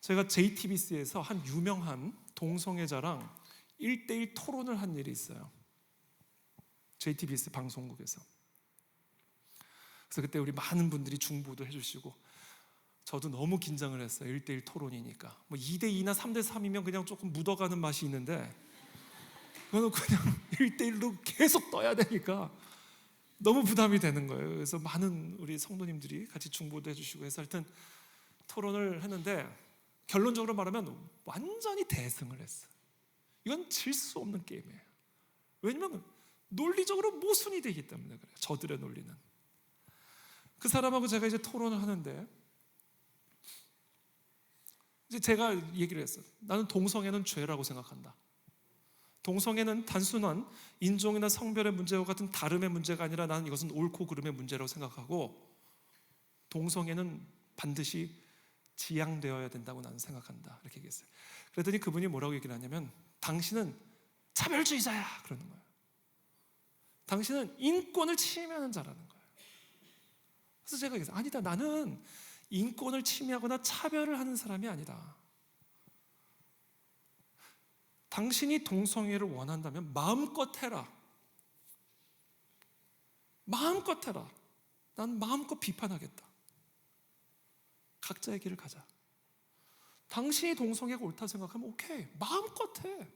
제가 JTBC에서 한 유명한 동성애자랑 1대1 토론을 한 일이 있어요. JTBC 방송국에서. 그래서 그때 우리 많은 분들이 중보도 해주시고 저도 너무 긴장을 했어요. 1대1 토론이니까. 뭐 2대2나 3대3이면 그냥 조금 묻어가는 맛이 있는데 그거는 그냥 1대1로 계속 떠야 되니까 너무 부담이 되는 거예요. 그래서 많은 우리 성도님들이 같이 중보도 해주시고 해서 하여튼 토론을 했는데 결론적으로 말하면 완전히 대승을 했어요. 이건 질 수 없는 게임이에요. 왜냐면 논리적으로 모순이 되기 때문에 그래요. 저들의 논리는. 그 사람하고 제가 이제 토론을 하는데 이제 제가 얘기를 했어요. 나는 동성애는 죄라고 생각한다. 동성애는 단순한 인종이나 성별의 문제와 같은 다름의 문제가 아니라 나는 이것은 옳고 그름의 문제라고 생각하고 동성애는 반드시 지양되어야 된다고 나는 생각한다. 이렇게 얘기했어요. 그랬더니 그분이 뭐라고 얘기를 하냐면 당신은 차별주의자야 그러는 거예요. 당신은 인권을 침해하는 자라는 거예요. 그래서 제가 얘기했어요. 아니다, 나는 인권을 침해하거나 차별을 하는 사람이 아니다. 당신이 동성애를 원한다면 마음껏 해라. 마음껏 해라. 난 마음껏 비판하겠다. 각자의 길을 가자. 당신이 동성애가 옳다 생각하면 오케이, 마음껏 해.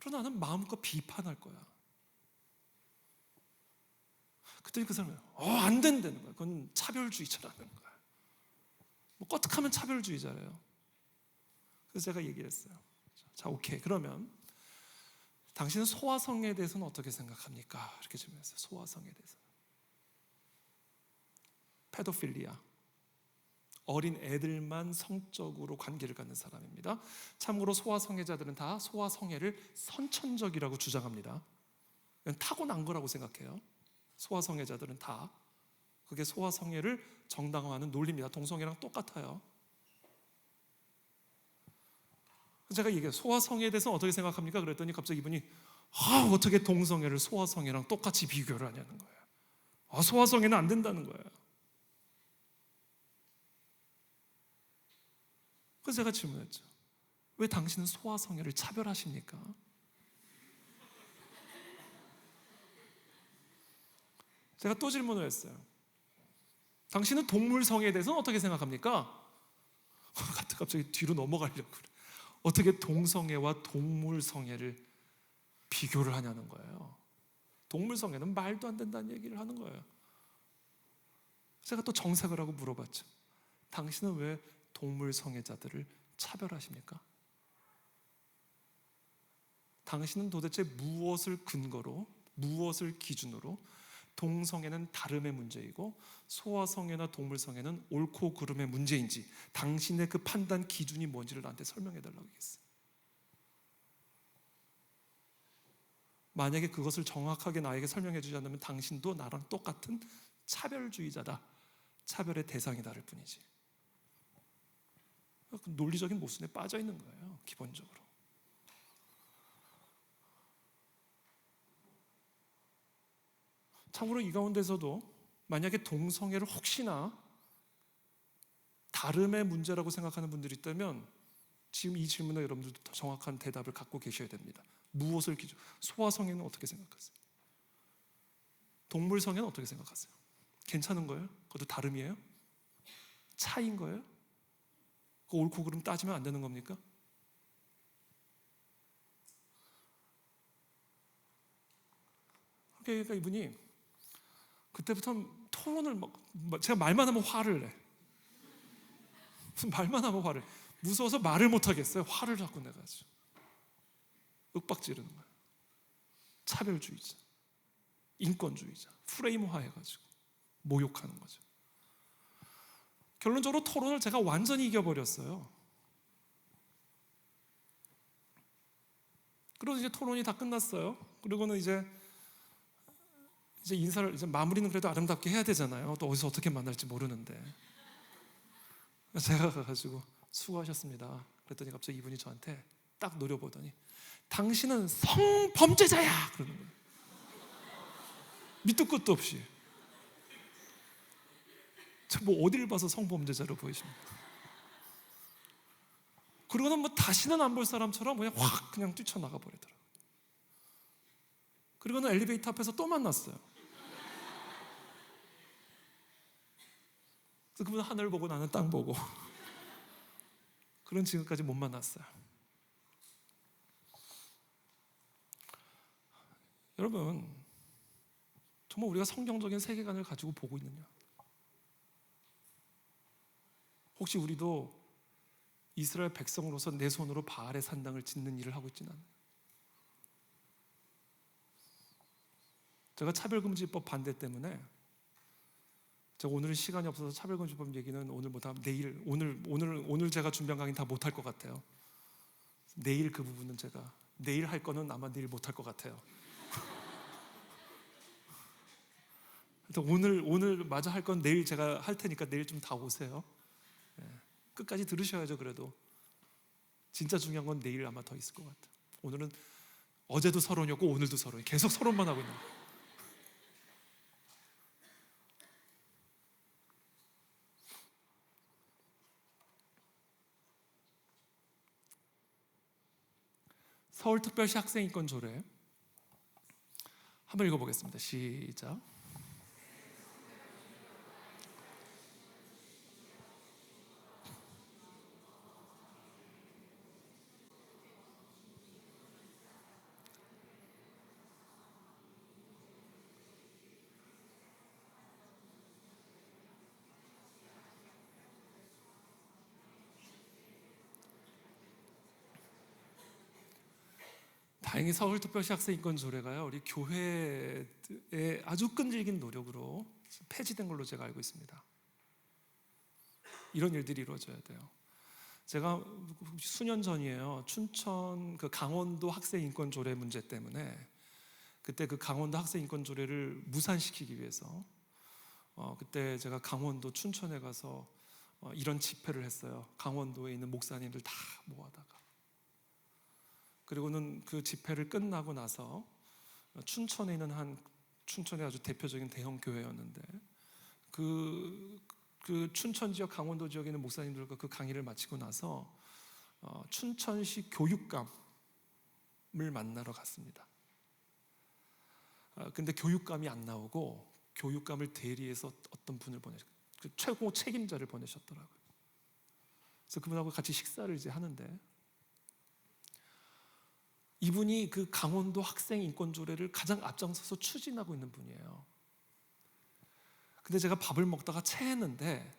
그러나 나는 마음껏 비판할 거야. 그랬더니 그 사람은 안 된다는 거야. 그건 차별주의자라는 거야. 뭐 껐득하면 차별주의자래요. 그래서 제가 얘기를 했어요. 자, 오케이. 그러면 당신은 소아성애에 대해서는 어떻게 생각합니까? 이렇게 질문했어요. 소아성애에 대해서. 페도필리아. 어린 애들만 성적으로 관계를 갖는 사람입니다. 참고로 소아성애자들은 다 소아성애를 선천적이라고 주장합니다. 타고난 거라고 생각해요. 소아성애자들은 다. 그게 소아성애를 정당화하는 논리입니다. 동성애랑 똑같아요. 제가 얘기해요. 소아성애에 대해서 어떻게 생각합니까? 그랬더니 갑자기 이분이 어떻게 동성애를 소아성애랑 똑같이 비교를 하냐는 거예요. 소아성애는 안 된다는 거예요. 그래서 제가 질문했죠. 왜 당신은 소아성애를 차별하십니까? 제가 또 질문을 했어요. 당신은 동물성애에 대해서는 어떻게 생각합니까? 갑자기 뒤로 넘어가려고 그래. 어떻게 동성애와 동물성애를 비교를 하냐는 거예요. 동물성애는 말도 안 된다는 얘기를 하는 거예요. 제가 또 정색을 하고 물어봤죠. 당신은 왜 동물성애자들을 차별하십니까? 당신은 도대체 무엇을 근거로, 무엇을 기준으로 동성애는 다름의 문제이고 소아성애나 동물성애는 옳고 그름의 문제인지 당신의 그 판단 기준이 뭔지를 나한테 설명해 달라고 했어요. 만약에 그것을 정확하게 나에게 설명해 주지 않으면 당신도 나랑 똑같은 차별주의자다. 차별의 대상이다를 뿐이지. 논리적인 모순에 빠져 있는 거예요. 기본적으로. 참고로 이 가운데서도 만약에 동성애를 혹시나 다름의 문제라고 생각하는 분들이 있다면 지금 이 질문에 여러분들도 더 정확한 대답을 갖고 계셔야 됩니다. 무엇을 기준? 소아성애는 어떻게 생각하세요? 동물성애는 어떻게 생각하세요? 괜찮은 거예요? 그것도 다름이에요? 차이인 거예요? 그 옳고 그름 따지면 안 되는 겁니까? 그러니까 이분이 그때부터 토론을 제가 말만 하면 화를 내. 무슨 말만 하면 화를. 무서워서 말을 못 하겠어요. 화를 자꾸 내가지고 윽박 지르는 거예요. 차별주의자, 인권주의자 프레임화해가지고 모욕하는 거죠. 결론적으로 토론을 제가 완전히 이겨버렸어요. 그리고 이제 토론이 다 끝났어요. 그리고는 이제 인사를 이제 마무리는 그래도 아름답게 해야 되잖아요. 또 어디서 어떻게 만날지 모르는데 제가 가가지고 수고하셨습니다. 그랬더니 갑자기 이분이 저한테 딱 노려보더니 당신은 성범죄자야! 그러는 거예요. 밑도 끝도 없이. 저 뭐 어디를 봐서 성범죄자로 보이십니까? 그러고는 뭐 다시는 안 볼 사람처럼 그냥 확 그냥 뛰쳐나가 버리더라고요. 그리고는 엘리베이터 앞에서 또 만났어요. 그래서 그분은 하늘 보고 나는 땅 보고 그런 지금까지 못 만났어요. 여러분, 정말 우리가 성경적인 세계관을 가지고 보고 있느냐? 혹시 우리도 이스라엘 백성으로서 내 손으로 바알의 산당을 짓는 일을 하고 있지는 않아요? 제가 차별금지법 반대 때문에 제가 오늘은 시간이 없어서 차별금지법 얘기는 오늘보다 내일 오늘 제가 준비한 강의 다 못할 것 같아요. 내일 그 부분은 제가 내일 할 거는 아마 내일 못할 것 같아요. 오늘 마저 할 건 내일 제가 할 테니까 내일 좀 다 오세요. 끝까지 들으셔야죠. 그래도 진짜 중요한 건 내일 아마 더 있을 것 같아요. 오늘은 어제도 서론이었고 오늘도 서론, 계속 서론만 하고 있는 거예요. 서울특별시 학생인권 조례 한번 읽어보겠습니다. 시작. 다행히 서울특별시 학생인권 조례가요, 우리 교회의 아주 끈질긴 노력으로 폐지된 걸로 제가 알고 있습니다. 이런 일들이 이루어져야 돼요. 제가 수년 전이에요. 춘천 그 강원도 학생인권 조례 문제 때문에 그때 그 강원도 학생인권 조례를 무산시키기 위해서 그때 제가 강원도 춘천에 가서 이런 집회를 했어요. 강원도에 있는 목사님들 다 모아다가. 그리고는 그 집회를 끝나고 나서 춘천에 있는 춘천의 아주 대표적인 대형 교회였는데 그 춘천 지역, 강원도 지역에 있는 목사님들과 그 강의를 마치고 나서 춘천시 교육감을 만나러 갔습니다. 근데 교육감이 안 나오고 교육감을 대리해서 어떤 분을 그 최고 책임자를 보내셨더라고요. 그래서 그분하고 같이 식사를 이제 하는데 이분이 그 강원도 학생 인권 조례를 가장 앞장서서 추진하고 있는 분이에요. 근데 제가 밥을 먹다가 체했는데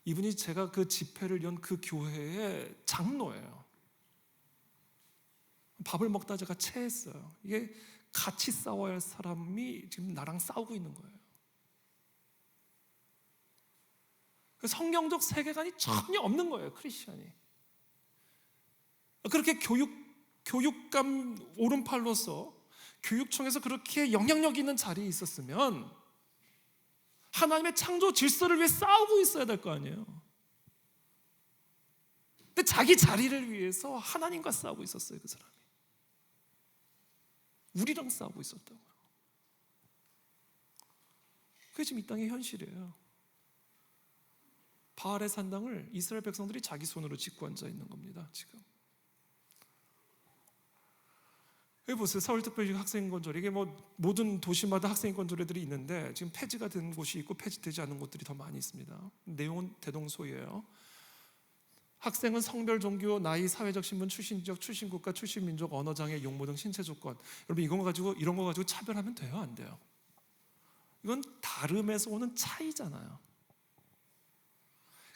이분이 제가 그 집회를 연 그 교회의 장로예요. 밥을 먹다 제가 체했어요. 이게 같이 싸워야 할 사람이 지금 나랑 싸우고 있는 거예요. 성경적 세계관이 전혀 없는 거예요, 크리스천이. 그렇게 교육감 오른팔로서 교육청에서 그렇게 영향력 있는 자리에 있었으면 하나님의 창조 질서를 위해 싸우고 있어야 될 거 아니에요. 근데 자기 자리를 위해서 하나님과 싸우고 있었어요, 그 사람이. 우리랑 싸우고 있었다고요. 그게 지금 이 땅의 현실이에요. 바알의 산당을 이스라엘 백성들이 자기 손으로 짓고 앉아 있는 겁니다, 지금. 여기 보세요. 서울특별시 학생인권 조례. 이게 뭐 모든 도시마다 학생인권 조례들이 있는데 지금 폐지가 된 곳이 있고 폐지되지 않은 곳들이 더 많이 있습니다. 내용은 대동소이해요. 학생은 성별, 종교, 나이, 사회적 신분, 출신 지역, 출신 국가, 출신 민족, 언어 장애, 용모 등 신체 조건. 여러분 이런 거 가지고 차별하면 돼요, 안 돼요? 이건 다름에서 오는 차이잖아요.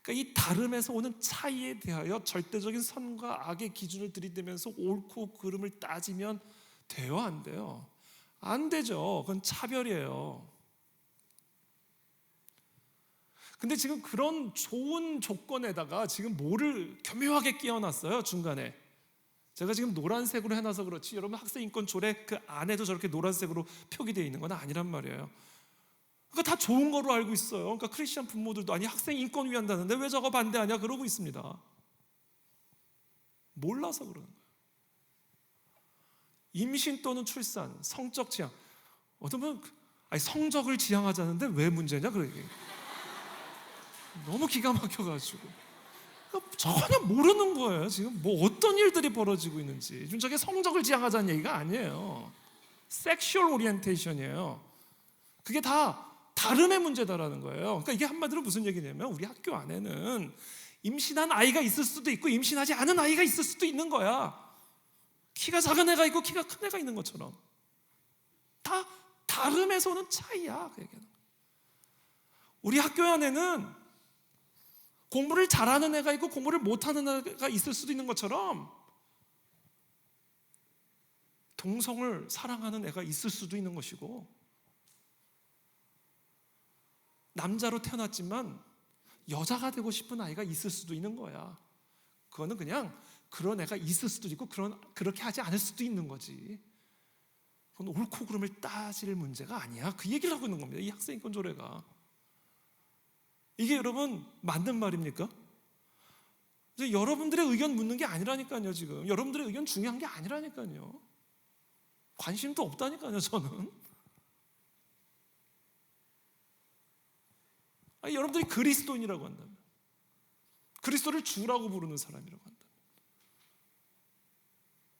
그러니까 이 다름에서 오는 차이에 대하여 절대적인 선과 악의 기준을 들이대면서 옳고 그름을 따지면 돼요, 안 돼요? 안 되죠. 그건 차별이에요. 근데 지금 그런 좋은 조건에다가 지금 뭐를 교묘하게 끼워놨어요, 중간에. 제가 지금 노란색으로 해놔서 그렇지 여러분 학생 인권 조례 그 안에도 저렇게 노란색으로 표기되어 있는 건 아니란 말이에요. 그러니까 다 좋은 거로 알고 있어요. 그러니까 크리스천 부모들도 아니 학생 인권 위한다는데 왜 저거 반대하냐 그러고 있습니다. 몰라서 그러는 거예요. 임신 또는 출산, 성적 지향. 어떤 분은 아니 성적을 지향하자는데 왜 문제냐 그러게. 너무 기가 막혀가지고 전혀 모르는 거예요. 지금 뭐 어떤 일들이 벌어지고 있는지. 지금 저게 성적을 지향하자는 얘기가 아니에요. 섹슈얼 오리엔테이션이에요. 그게 다 다름의 문제다라는 거예요. 그러니까 이게 한마디로 무슨 얘기냐면 우리 학교 안에는 임신한 아이가 있을 수도 있고 임신하지 않은 아이가 있을 수도 있는 거야. 키가 작은 애가 있고 키가 큰 애가 있는 것처럼 다 다름에서 오는 차이야. 그 얘기는. 우리 학교 안에는 공부를 잘하는 애가 있고 공부를 못하는 애가 있을 수도 있는 것처럼 동성을 사랑하는 애가 있을 수도 있는 것이고 남자로 태어났지만 여자가 되고 싶은 아이가 있을 수도 있는 거야. 그거는 그냥 그런 애가 있을 수도 있고 그렇게 하지 않을 수도 있는 거지. 그건 옳고 그름을 따질 문제가 아니야. 그 얘기를 하고 있는 겁니다. 이 학생인권 조례가. 이게 여러분 맞는 말입니까? 이제 여러분들의 의견 묻는 게 아니라니까요. 지금 여러분들의 의견 중요한 게 아니라니까요. 관심도 없다니까요. 저는 아니, 여러분들이 그리스도인이라고 한다면 그리스도를 주라고 부르는 사람이라고 한다면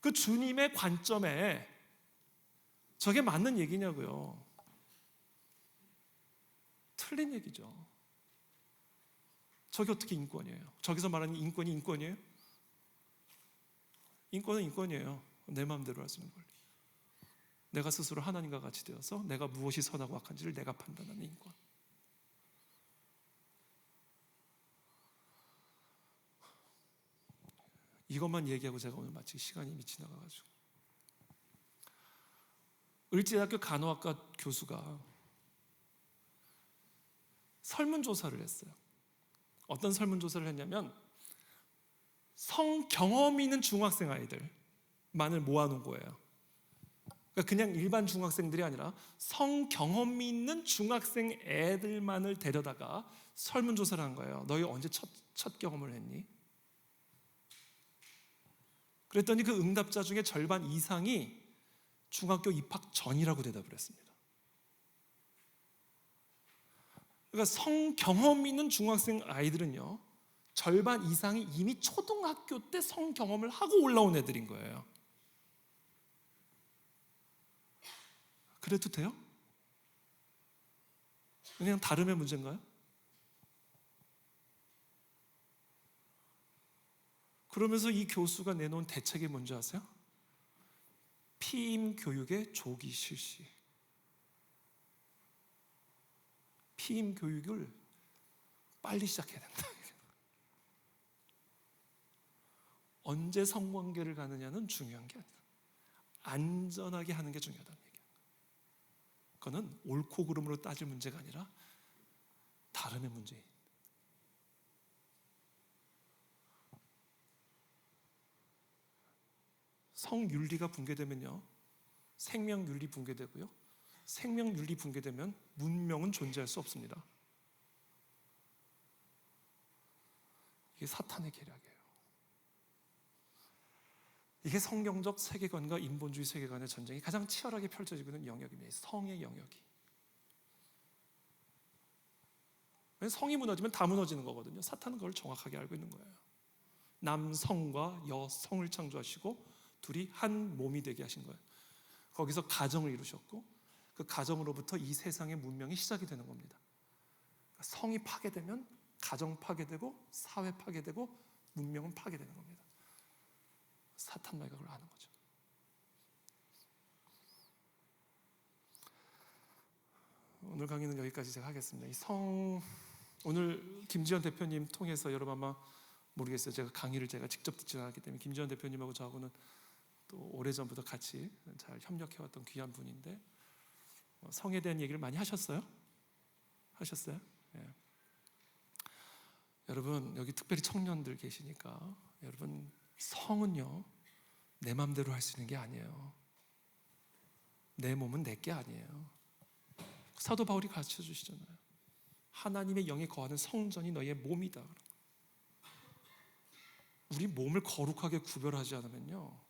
그 주님의 관점에 저게 맞는 얘기냐고요. 틀린 얘기죠. 저게 어떻게 인권이에요? 저기서 말하는 인권이 인권이에요? 인권은 인권이에요. 내 마음대로 할 수 있는 권리. 내가 스스로 하나님과 같이 되어서 내가 무엇이 선하고 악한지를 내가 판단하는 인권. 이것만 얘기하고 제가 오늘 마치 시간이 이미 지나가가지고 을지대학교 간호학과 교수가 설문조사를 했어요. 어떤 설문조사를 했냐면 성 경험이 있는 중학생 아이들만을 모아놓은 거예요. 그러니까 그냥 일반 중학생들이 아니라 성 경험이 있는 중학생 애들만을 데려다가 설문조사를 한 거예요. 너희 언제 첫 경험을 했니? 그랬더니 그 응답자 중에 절반 이상이 중학교 입학 전이라고 대답을 했습니다. 그러니까 성 경험 있는 중학생 아이들은요 절반 이상이 이미 초등학교 때 성 경험을 하고 올라온 애들인 거예요. 그래도 돼요? 그냥 다름의 문제인가요? 그러면서 이 교수가 내놓은 대책이 뭔지 아세요? 피임 교육의 조기 실시. 피임 교육을 빨리 시작해야 된다. 언제 성관계를 가느냐는 중요한 게 아니다. 안전하게 하는 게 중요하다는 얘기예요. 그거는 옳고 그름으로 따질 문제가 아니라 다름의 문제예요. 성윤리가 붕괴되면요 생명윤리 붕괴되고요 생명윤리 붕괴되면 문명은 존재할 수 없습니다. 이게 사탄의 계략이에요. 이게 성경적 세계관과 인본주의 세계관의 전쟁이 가장 치열하게 펼쳐지고 있는 영역입니다. 성의 영역이. 성이 무너지면 다 무너지는 거거든요. 사탄은 그걸 정확하게 알고 있는 거예요. 남성과 여성을 창조하시고 둘이 한 몸이 되게 하신 거예요. 거기서 가정을 이루셨고 그 가정으로부터 이 세상의 문명이 시작이 되는 겁니다. 성이 파괴되면 가정 파괴되고 사회 파괴되고 문명은 파괴되는 겁니다. 사탄마가 그걸 아는 거죠. 오늘 강의는 여기까지 제가 하겠습니다. 오늘 김지현 대표님 통해서 여러분 아마 모르겠어요. 제가 강의를 제가 직접 듣지 않았기 때문에 김지현 대표님하고 저하고는 또 오래전부터 같이 잘 협력해왔던 귀한 분인데 성에 대한 얘기를 많이 하셨어요? 하셨어요? 예. 여러분 여기 특별히 청년들 계시니까 여러분 성은요 내 맘대로 할 수 있는 게 아니에요. 내 몸은 내 게 아니에요. 사도 바울이 가르쳐 주시잖아요. 하나님의 영이 거하는 성전이 너희의 몸이다. 우리 몸을 거룩하게 구별하지 않으면요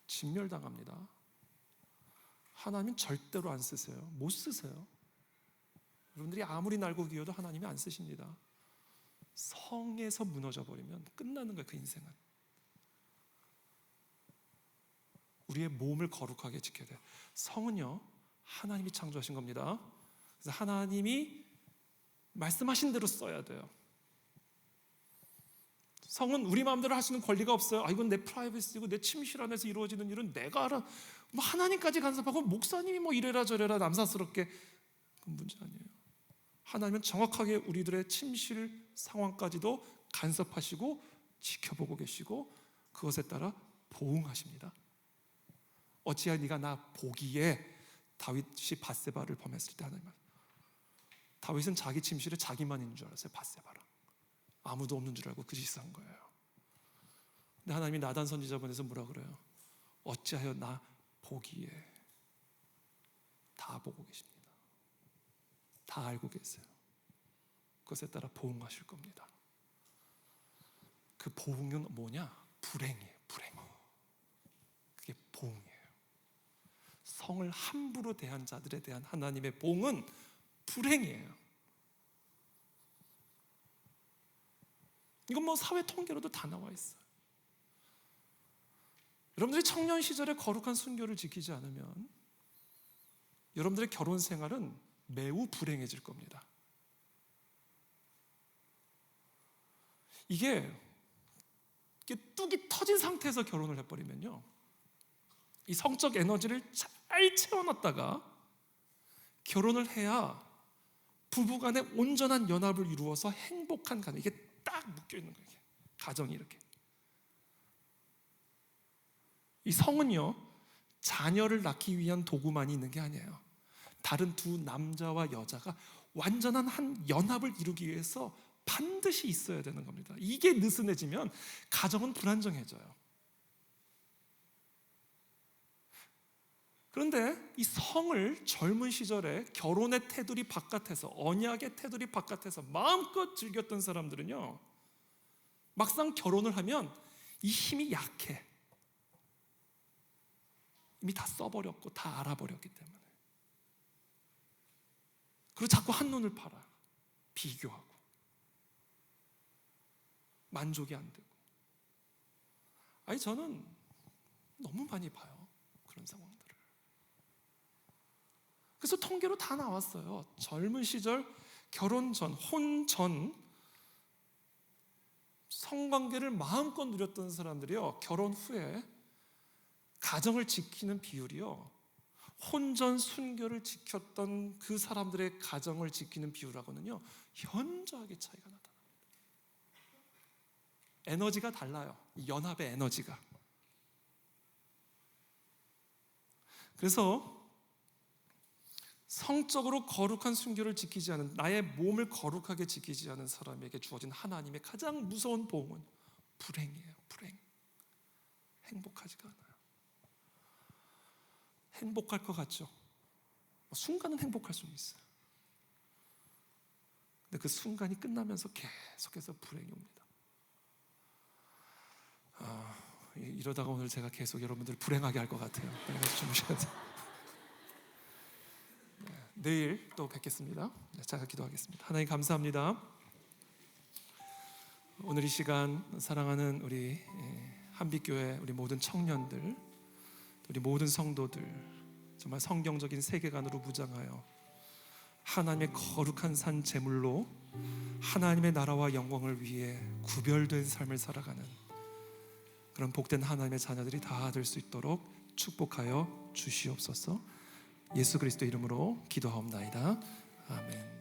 진멸당합니다. 하나님은 절대로 안 쓰세요. 못 쓰세요. 여러분들이 아무리 날고 기어도 하나님이 안 쓰십니다. 성에서 무너져 버리면 끝나는 거예요. 그 인생은. 우리의 몸을 거룩하게 지켜야 돼요. 성은요 하나님이 창조하신 겁니다. 그래서 하나님이 말씀하신 대로 써야 돼요. 성은 우리 마음대로 할 수 있는 권리가 없어요. 이건 내 프라이버시고 내 침실 안에서 이루어지는 일은 내가 알아. 뭐 하나님까지 간섭하고 목사님이 뭐 이래라 저래라 남사스럽게 그건 문제 아니에요. 하나님은 정확하게 우리들의 침실 상황까지도 간섭하시고 지켜보고 계시고 그것에 따라 보응하십니다. 어찌하여 네가 나 보기에 다윗이 밧세바를 범했을 때 하나님 다윗은 자기 침실에 자기만 있는 줄 알았어요. 밧세바랑 아무도 없는 줄 알고 그 짓을 한 거예요. 근데 하나님이 나단 선지자 보내서 뭐라 그래요? 어찌하여 나 보기에 다 보고 계십니다. 다 알고 계세요. 그것에 따라 보응하실 겁니다. 그 보응은 뭐냐? 불행이에요. 불행. 그게 보응이에요. 성을 함부로 대한 자들에 대한 하나님의 보응은 불행이에요. 이건 뭐 사회 통계로도 다 나와 있어요. 여러분들이 청년 시절에 거룩한 순교를 지키지 않으면 여러분들의 결혼 생활은 매우 불행해질 겁니다. 이게 뚝이 터진 상태에서 결혼을 해버리면요 이 성적 에너지를 잘 채워놨다가 결혼을 해야 부부간의 온전한 연합을 이루어서 행복한 가정, 이게 딱 묶여있는 거예요. 가정이 이렇게. 이 성은요 자녀를 낳기 위한 도구만이 있는 게 아니에요. 다른 두 남자와 여자가 완전한 한 연합을 이루기 위해서 반드시 있어야 되는 겁니다. 이게 느슨해지면 가정은 불안정해져요. 그런데 이 성을 젊은 시절에 결혼의 테두리 바깥에서 언약의 테두리 바깥에서 마음껏 즐겼던 사람들은요 막상 결혼을 하면 이 힘이 약해. 이미 다 써버렸고 다 알아버렸기 때문에. 그리고 자꾸 한눈을 팔아. 비교하고 만족이 안 되고. 저는 너무 많이 봐요. 그런 상황들을. 그래서 통계로 다 나왔어요. 젊은 시절 결혼 전, 혼 전 성관계를 마음껏 누렸던 사람들이요 결혼 후에 가정을 지키는 비율이요 혼전 순교를 지켰던 그 사람들의 가정을 지키는 비율하고는요 현저하게 차이가 나타납니다. 에너지가 달라요. 연합의 에너지가. 그래서 성적으로 거룩한 순교를 지키지 않은, 나의 몸을 거룩하게 지키지 않은 사람에게 주어진 하나님의 가장 무서운 보응은 불행이에요. 불행. 행복하지가 않아요. 행복할 것 같죠? 순간은 행복할 수는 있어요. 근데 그 순간이 끝나면서 계속해서 불행이 옵니다. 이러다가 오늘 제가 계속 여러분들 불행하게 할 것 같아요. 빨리 가서 주무셔야 돼요. 내일 또 뵙겠습니다. 제가 기도하겠습니다. 하나님 감사합니다. 오늘 이 시간 사랑하는 우리 한빛교회 우리 모든 청년들, 우리 모든 성도들 정말 성경적인 세계관으로 무장하여 하나님의 거룩한 산 제물로 하나님의 나라와 영광을 위해 구별된 삶을 살아가는 그런 복된 하나님의 자녀들이 다 될 수 있도록 축복하여 주시옵소서. 예수 그리스도 이름으로 기도하옵나이다. 아멘.